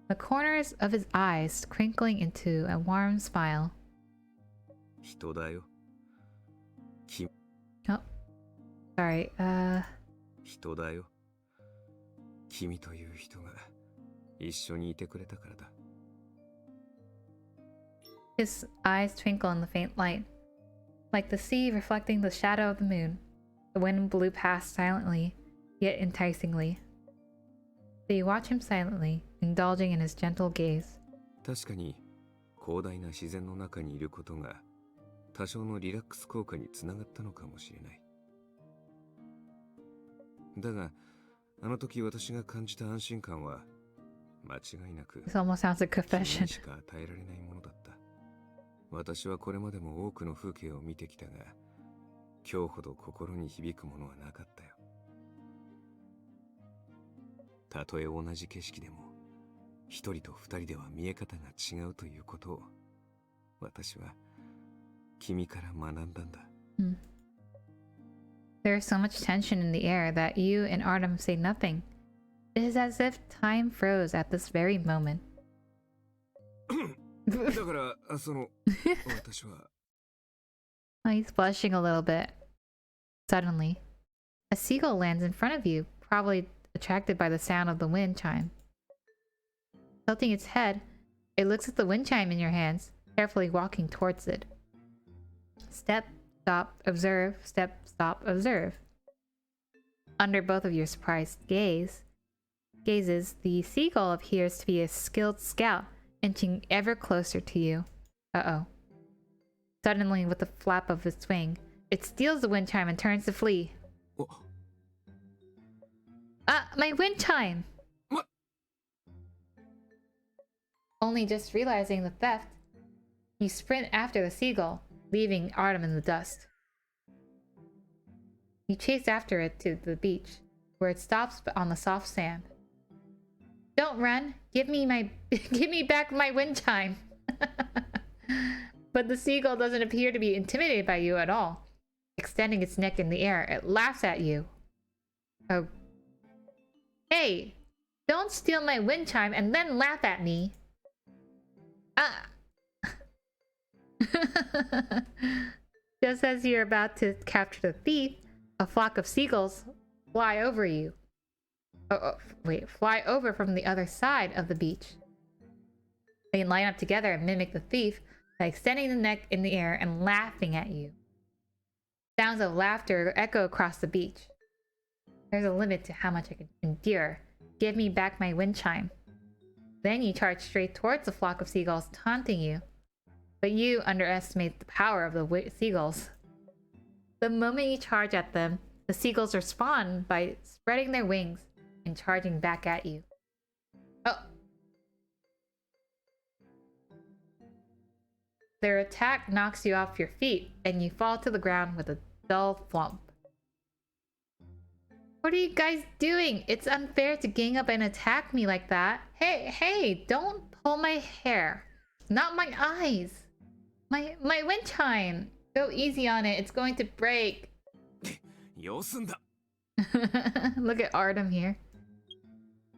the corners of his eyes crinkling into a warm smile. 人だよ。Oh, sorry. 人だよ。君という人が一緒にいてくれたからだ。His eyes twinkle in the faint light, like the sea reflecting the shadow of the moon. The wind blew past silently, yet enticingly. So you watch him silently, indulging in his gentle gaze. 確かに広大な自然の中にいることが多少のリラックス効果につながったのかもしれない。だが、あの時私が感じた安心感は間違いなく This almost sounds like 君 confession. にしか与えられないものだった。私はこれまでも多くの風景を見てきたが、今日ほど心に響くものはなかったよ。たとえ同じ景色でも、一人と二人では見え方が違うということを、私は君から学んだんだ。There is so much tension in the air that you and Artem say nothing. It is as if time froze at this very moment. だから、私は。Oh, he's blushing a little bit. Suddenly, a seagull lands in front of you, probably attracted by the sound of the wind chime. Tilting its head, it looks at the wind chime in your hands, carefully walking towards it. Step, stop, observe, step, stop, observe. Under both of your surprised gazes, the seagull appears to be a skilled scout, inching ever closer to you. Uh-oh. Suddenly, with a flap of its wing, it steals the wind chime and turns to flee. Oh. Ah, my wind chime! What? Only just realizing the theft, you sprint after the seagull, leaving Artem in the dust. You chase after it to the beach, where it stops on the soft sand. Don't run! Give me back my wind chime! But the seagull doesn't appear to be intimidated by you at all. Extending its neck in the air, it laughs at you. Oh. Hey! Don't steal my wind chime and then laugh at me! Ah! Just as you're about to capture the thief, a flock of seagulls fly over you. Fly over from the other side of the beach. They line up together and mimic the thief by extending the neck in the air and laughing at you. Sounds of laughter echo across the beach. There's a limit to how much I can endure. Give me back my wind chime. Then you charge straight towards the flock of seagulls taunting you. But you underestimate the power of the seagulls. The moment you charge at them, the seagulls respond by spreading their wings and charging back at you. Oh! Their attack knocks you off your feet, and you fall to the ground with a dull thump. What are you guys doing? It's unfair to gang up and attack me like that. Hey, don't pull my hair. Not my eyes. My wind chime. Go easy on it. It's going to break. Look at Artem here.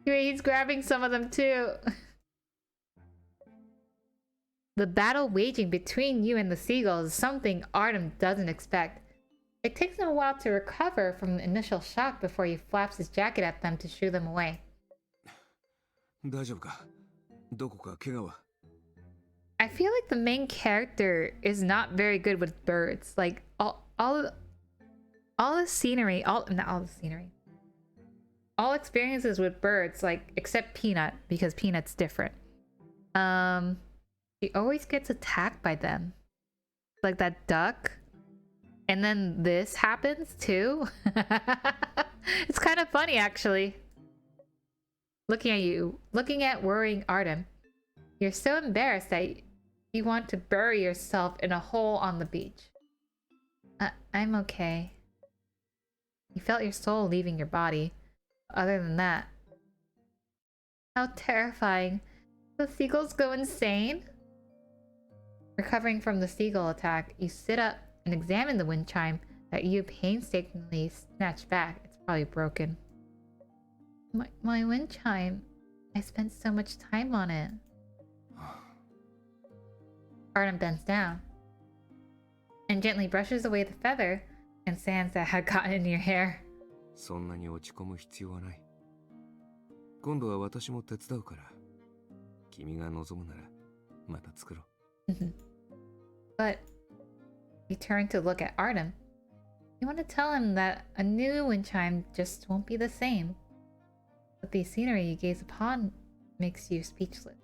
He's grabbing some of them too. The battle waging between you and the seagulls is something Artem doesn't expect. It takes him a while to recover from the initial shock before he flaps his jacket at them to shoo them away. I feel like the main character is not very good with birds. Like all experiences with birds, like except Peanut, because Peanut's different. He always gets attacked by them. Like that duck. And then this happens too. It's kind of funny actually. looking at you, looking at worrying Artem. You're so embarrassed that you want to bury yourself in a hole on the beach. I'm okay. You felt your soul leaving your body. Other than that, how terrifying. The seagulls go insane? Recovering from the seagull attack, you sit up and examine the wind chime that you painstakingly snatched back. It's probably broken. My wind chime. I spent so much time on it. Artem bends down and gently brushes away the feather and sands that had gotten in your hair. そんなに落ち込む必要はない。今度は私も手伝うから。君が望むならまた作ろう。But you turn to look at Artem. You want to tell him that a new wind chime just won't be the same. But the scenery you gaze upon makes you speechless.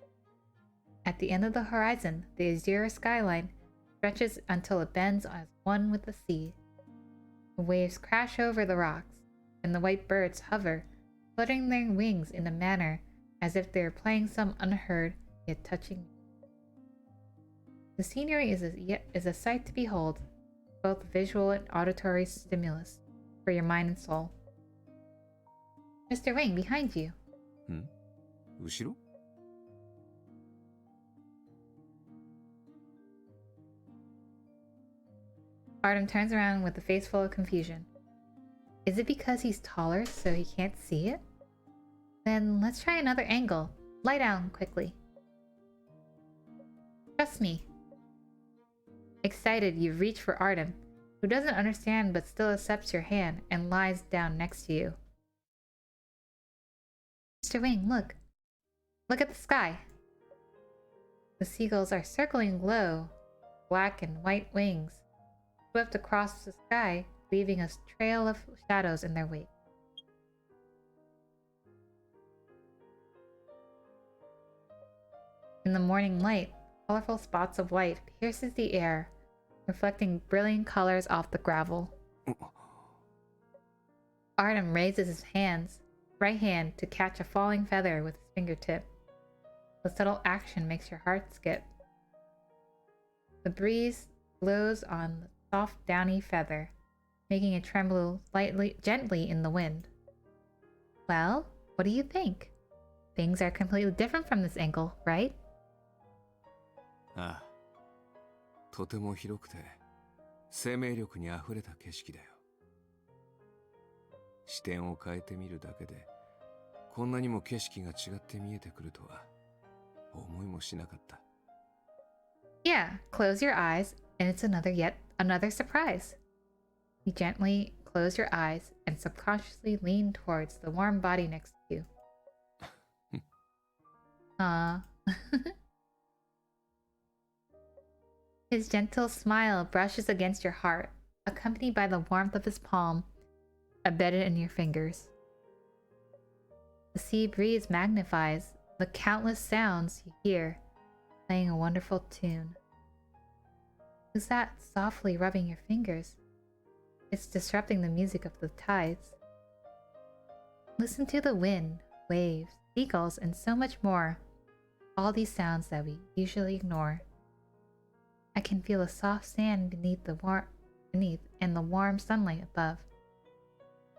At the end of the horizon, the azure skyline stretches until it bends as one with the sea. The waves crash over the rocks, and the white birds hover, fluttering their wings in a manner as if they are playing some unheard yet touching. The scenery is a sight to behold, both visual and auditory stimulus for your mind and soul. Mr. Wing, behind you. 後ろ? Artem turns around with a face full of confusion. Is it because he's taller so he can't see it? Then let's try another angle. Lie down quickly. Trust me. Excited, you reach for Artem, who doesn't understand but still accepts your hand and lies down next to you. Mr. Wing, look. Look at the sky. The seagulls are circling low, black and white wings, swept across the sky, leaving a trail of shadows in their wake. In the morning light, colorful spots of white pierces the air, reflecting brilliant colors off the gravel. Artem raises his right hand to catch a falling feather with his fingertip. The subtle action makes your heart skip. The breeze blows on the soft, downy feather, making it tremble gently in the wind. Well, what do you think? Things are completely different from this angle, right? ああ、とても広くて生命力にあふれた景色だよ。視点を変えてみるだけでこんなにも景色が違って見えてくるとは思いもしなかった。Yeah, close your eyes and it's yet another surprise. You gently close your eyes and subconsciously lean towards the warm body next to you. His gentle smile brushes against your heart, accompanied by the warmth of his palm, embedded in your fingers. The sea breeze magnifies the countless sounds you hear, playing a wonderful tune. Who's that softly rubbing your fingers? It's disrupting the music of the tides. Listen to the wind, waves, seagulls, and so much more. All these sounds that we usually ignore. I can feel the soft sand beneath and the warm sunlight above.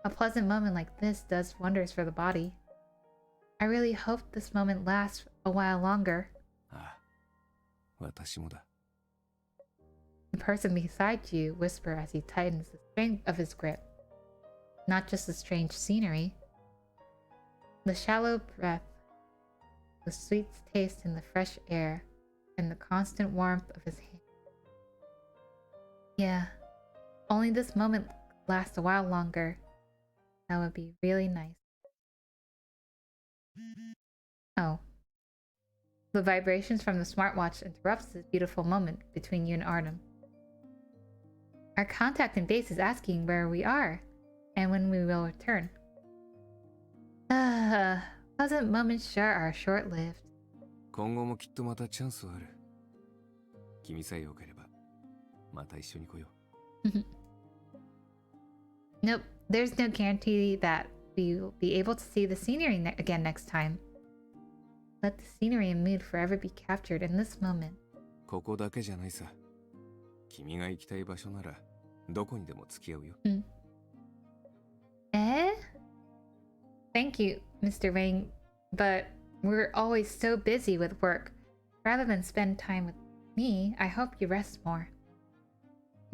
A pleasant moment like this does wonders for the body. I really hope this moment lasts a while longer. ああ、私もだ。The person beside you whisper as he tightens the strength of his grip. Not just the strange scenery, the shallow breath, the sweet taste in the fresh air, and the constant warmth of his hand. Yeah, only this moment lasts a while longer. That would be really nice. Oh. The vibrations from the smartwatch interrupts this beautiful moment between you and Artem. Our contact in base is asking where we are and when we will return. Pleasant moments sure are short-lived. 今後もきっとまたチャンスはある。君さえよければまた一緒に来よう。Nope, there's no guarantee that we will be able to see the scenery again next time. Let the scenery and mood forever be captured in this moment. ここだけじゃないさ。君が行きたい場所ならどこにでも付き合うよ。Thank you, Mr. Ring, but we're always so busy with work. Rather than spend time with me, I hope you rest more.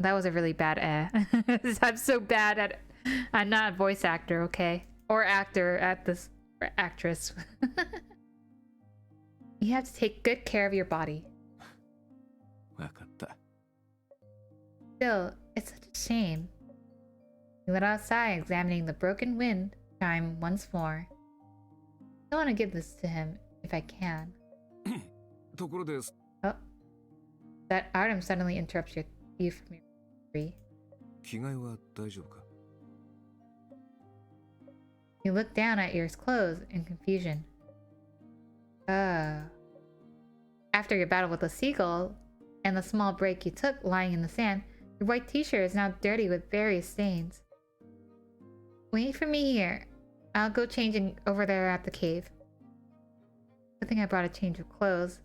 That was a really bad I'm so bad at... I'm not a voice actor, okay? Or actor at this... or actress. You have to take good care of your body. わかった。 Still, it's such a shame. We let outside, examining the broken wind chime once more. I want to give this to him if I can. ところです。 Oh, that Artem suddenly interrupts you from your reverie. 着替えは大丈夫か? You look down at your clothes in confusion. After your battle with the seagull and the small break you took lying in the sand, your white t-shirt is now dirty with various stains. Wait for me here. I'll go changing over there at the cave. Good thing I brought a change of clothes.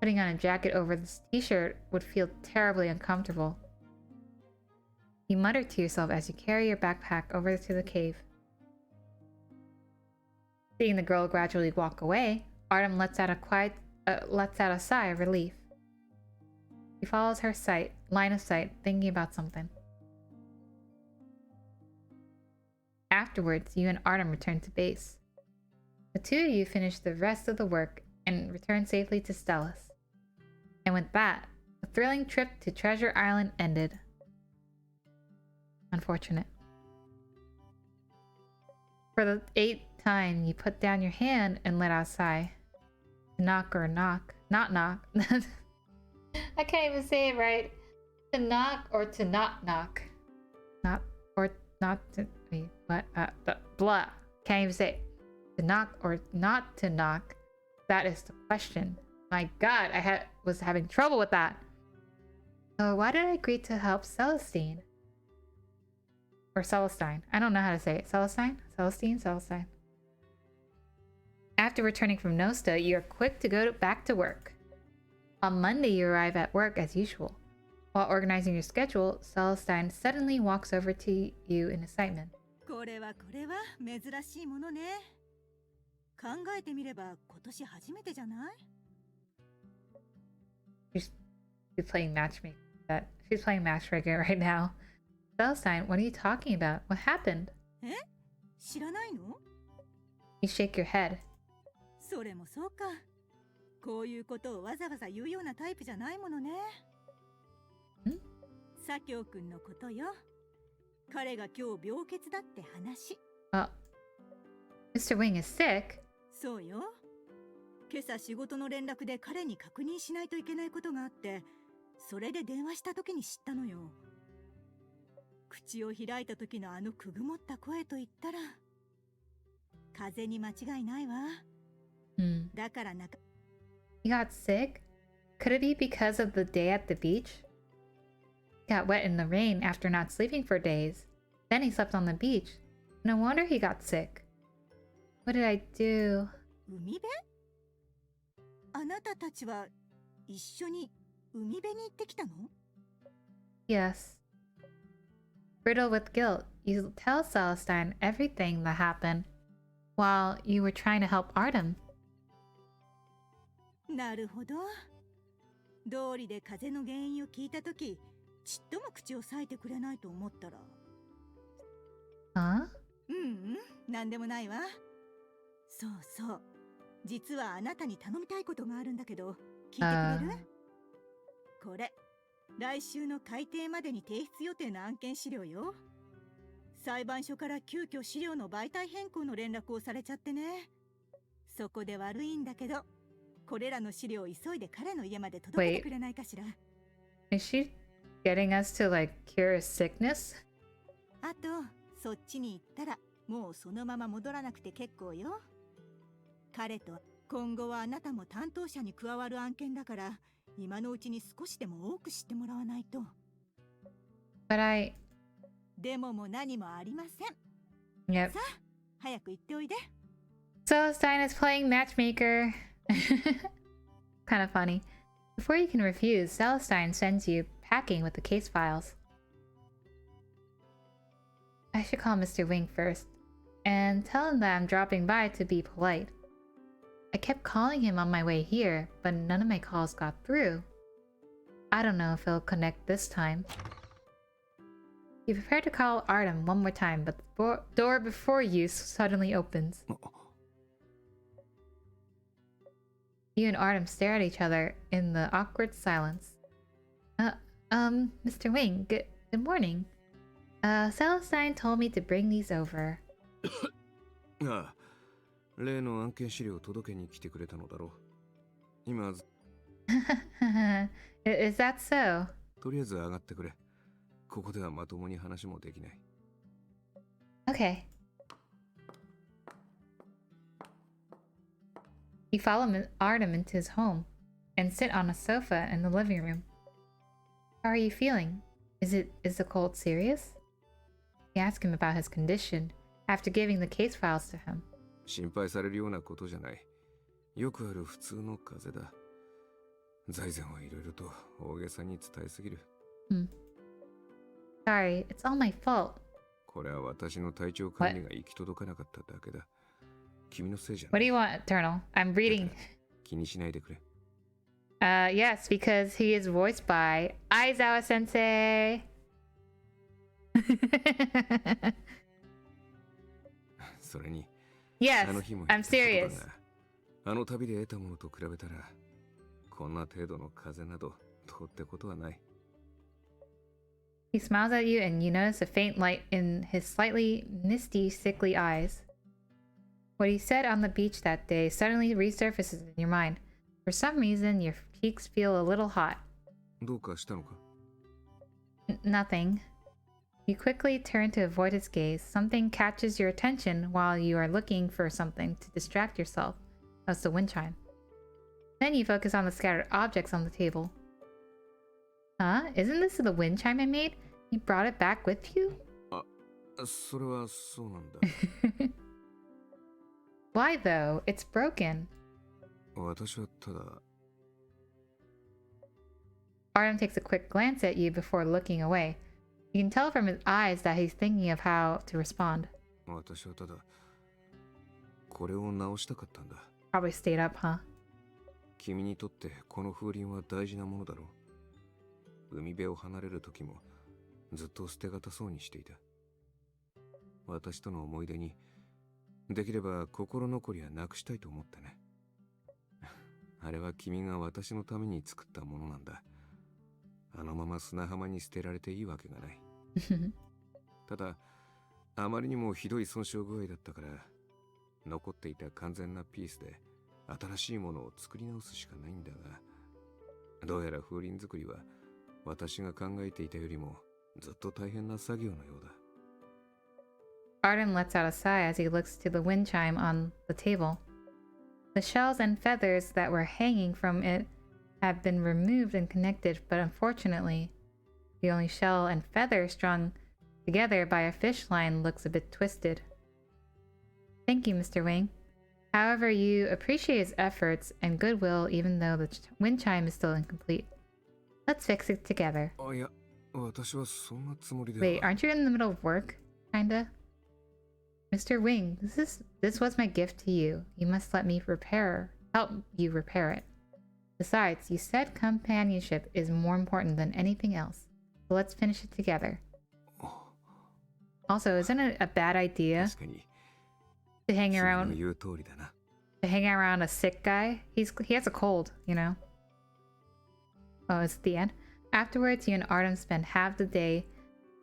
Putting on a jacket over this t-shirt would feel terribly uncomfortable. You mutter to yourself as you carry your backpack over to the cave. Seeing the girl gradually walk away, Artem lets out a sigh of relief. He follows her line of sight, thinking about something. Afterwards, you and Artem return to base. The two of you finish the rest of the work and return safely to Stellus. And with that, the thrilling trip to Treasure Island ended. Unfortunate. For the 8th time, you put down your hand and let out a sigh. Knock or knock. Not knock. I can't even say it right. To knock or to not knock. Not or not to... Wait, what? Blah. Can't even say it. To knock or not to knock. That is the question. My god, I was having trouble with that. So why did I agree to help Celestine? Or Celestine. I don't know how to say it. Celestine? Celestine? Celestine. After returning from Nosta, you are quick to go back to work. On Monday, you arrive at work as usual. While organizing your schedule, Celestine suddenly walks over to you in excitement. これは珍しいものね。考えてみれば今年初めてじゃない? She's playing matchmaker. She's playing matchmaker right now. Celestine, what are you talking about? What happened? え? 知らないの? You shake your head. それもそうか。こういうことをわざわざ言うようなタイプじゃないものね。ん? 左京くんのことよ。彼が今日病欠だって話。Mr. Wing is sick? そうよ。今朝仕事の連絡で彼に確認しないといけないことがあって、それで電話した時に知ったのよ。口を開いた時のあのくぐもった声と言ったら、風邪に間違いないわ。だからなか。He got sick? Could it be because of the day at the beach? He got wet in the rain after not sleeping for days. Then he slept on the beach. No wonder he got sick. What did I do? 海辺? あなたたちは一緒に海辺に行ってきたの? Yes. Riddled with guilt, you tell Celestine everything that happened while you were trying to help Artem. なるほど。道理で風邪の原因を聞いたとき、ちっとも口を裂いてくれないと思ったら。Huh? なんでもないわ。そうそう。実はあなたに頼みたいことがあるんだけど、聞いてくれる？これ、来週の改定までに提出予定の案件資料よ。裁判所から急遽資料の媒体変更の連絡をされちゃってね。そこで悪いんだけど、これらの資料を急いで彼の家まで届けてくれないかしら。Is she getting us to like cure his sickness? あと、そっちに行ったら、もうそのまま戻らなくて結構よ。彼と今後はあなたも担当者に加わる案件だから、今のうちに少しでも多く知ってもらわないと。But でもも何もありません。Yep. さあ、早く行っておいで。 Celestine is playing matchmaker. Kind of funny. Before you can refuse, Celestine sends you packing with the case files. I should call Mr. Wing first and tell him that I'm dropping by to be polite. I kept calling him on my way here, but none of my calls got through. I don't know if he'll connect this time. You prepare to call Artem one more time, but the door before you suddenly opens. You and Artem stare at each other in the awkward silence. Mr. Wing, good morning. Celestine told me to bring these over. ああ、例の案件資料を届けに来てくれたのだろう。今、Is that so? とりあえず上がってくれ。ここではまともに話もできない。Okay. You follow Artem into his home and sit on a sofa in the living room. How are you feeling? Is the cold serious? You ask him about his condition after giving the case files to him. 心配されるようなことじゃない。よくある普通の風邪だ。財前はいろいろと大げさに伝えすぎる。Sorry, it's all my fault. これは私の体調管理が行き届かなかっただけだ。君のせいじゃない。What do you want, Eternal? I'm reading. 気にしないでくれ。Yes, because he is voiced by Aizawa Sensei. それに、 Yes, あの日も I'm 言った serious. ことだが、あの旅で得たものと比べたら、こんな程度の風などどうってことはない。He smiles at you and you notice a faint light in his slightly misty, sickly eyes. What he said on the beach that day suddenly resurfaces in your mind. For some reason, your cheeks feel a little hot. どうかしたのか？ Nothing. You quickly turn to avoid his gaze. Something catches your attention while you are looking for something to distract yourself. That's the wind chime. Then you focus on the scattered objects on the table. Huh? Isn't this the wind chime I made? You brought it back with you? それはそうなんだ。Why though? It's broken. 私はただ。 Artem takes a quick glance at you before looking away. You can tell from his eyes that he's thinking of how to respond. 私はただこれを直したかったんだ。 Probably stayed up, huh? 君にとってこの風鈴は大事なものだろう。海辺を離れる時もずっと捨てがたそうにしていた。私との思い出にできれば心残りはなくしたいと思ってね。あれは君が私のために作ったものなんだ。あのまま砂浜に捨てられていいわけがない。ただ、あまりにもひどい損傷具合だったから、残っていた完全なピースで新しいものを作り直すしかないんだが、どうやら風鈴作りは私が考えていたよりもずっと大変な作業のようだ。Artem lets out a sigh as he looks to the wind chime on the table. The shells and feathers that were hanging from it have been removed and connected, but unfortunately, the only shell and feather strung together by a fish line looks a bit twisted. Thank you, Mr. Wing. However, you appreciate his efforts and goodwill even though the wind chime is still incomplete. Let's fix it together. いや、私はそんなつもりでは。 Wait, aren't you in the middle of work? Kinda? Mr. Wing, this was my gift to you. You must let me help you repair it. Besides, you said companionship is more important than anything else. So let's finish it together. Also, isn't it a bad idea 確かに to hang 君の around 言う通りだな。 a sick guy? He has a cold, you know. Oh, is it the end? Afterwards, you and Artem spend half the day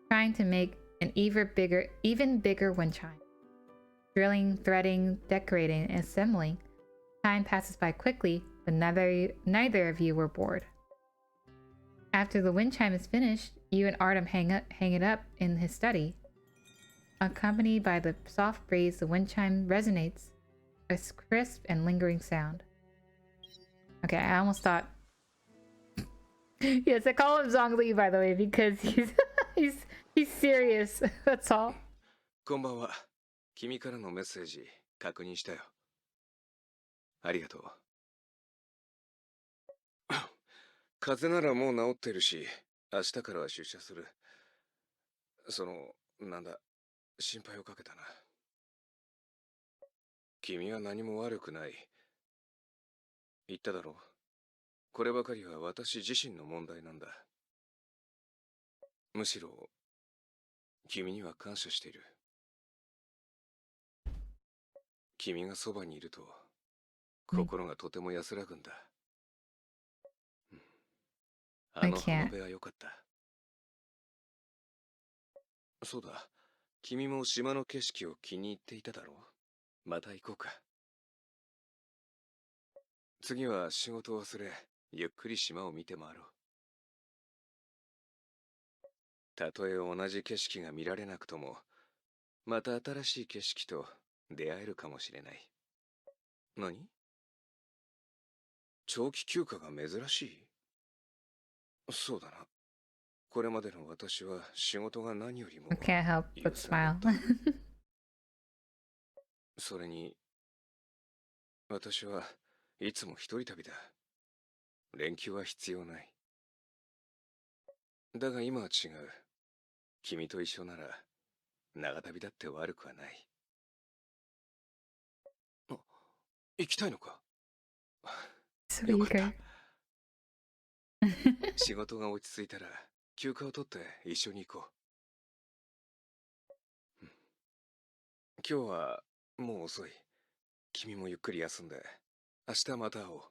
trying to make an even bigger wind chime. Drilling, threading, decorating, and assembling. Time passes by quickly, but neither of you were bored. After the wind chime is finished, you and Artem hang it up in his study. Accompanied by the soft breeze, the wind chime resonates, a crisp and lingering sound. Okay, I almost thought. Yes, I call him Zhongli, by the way, because he's serious. That's all. こんばんは。君からのメッセージ確認したよ。ありがとう。風邪ならもう治ってるし、明日からは出社する。なんだ、心配をかけたな。君は何も悪くない。言っただろう。こればかりは私自身の問題なんだ。むしろ、君には感謝している。君がそばにいると、心がとても安らぐんだ。あの浜辺は良かった。そうだ、君も島の景色を気に入っていただろう。また行こうか。次は仕事を忘れ、ゆっくり島を見て回ろう。たとえ同じ景色が見られなくとも、また新しい景色と出会えるかもしれない。何？長期休暇が珍しい？そうだな。これまでの私は仕事が何よりも I can't help 優 but 先だ smile. った。それに、私はいつも一人旅だ。連休は必要ない。だが今は違う。君と一緒なら、長旅だって悪くはない。あ、行きたいのか？ So よかった。 eager. 仕事が落ち着いたら、休暇を取って一緒に行こう。今日はもう遅い。君もゆっくり休んで、明日また会おう。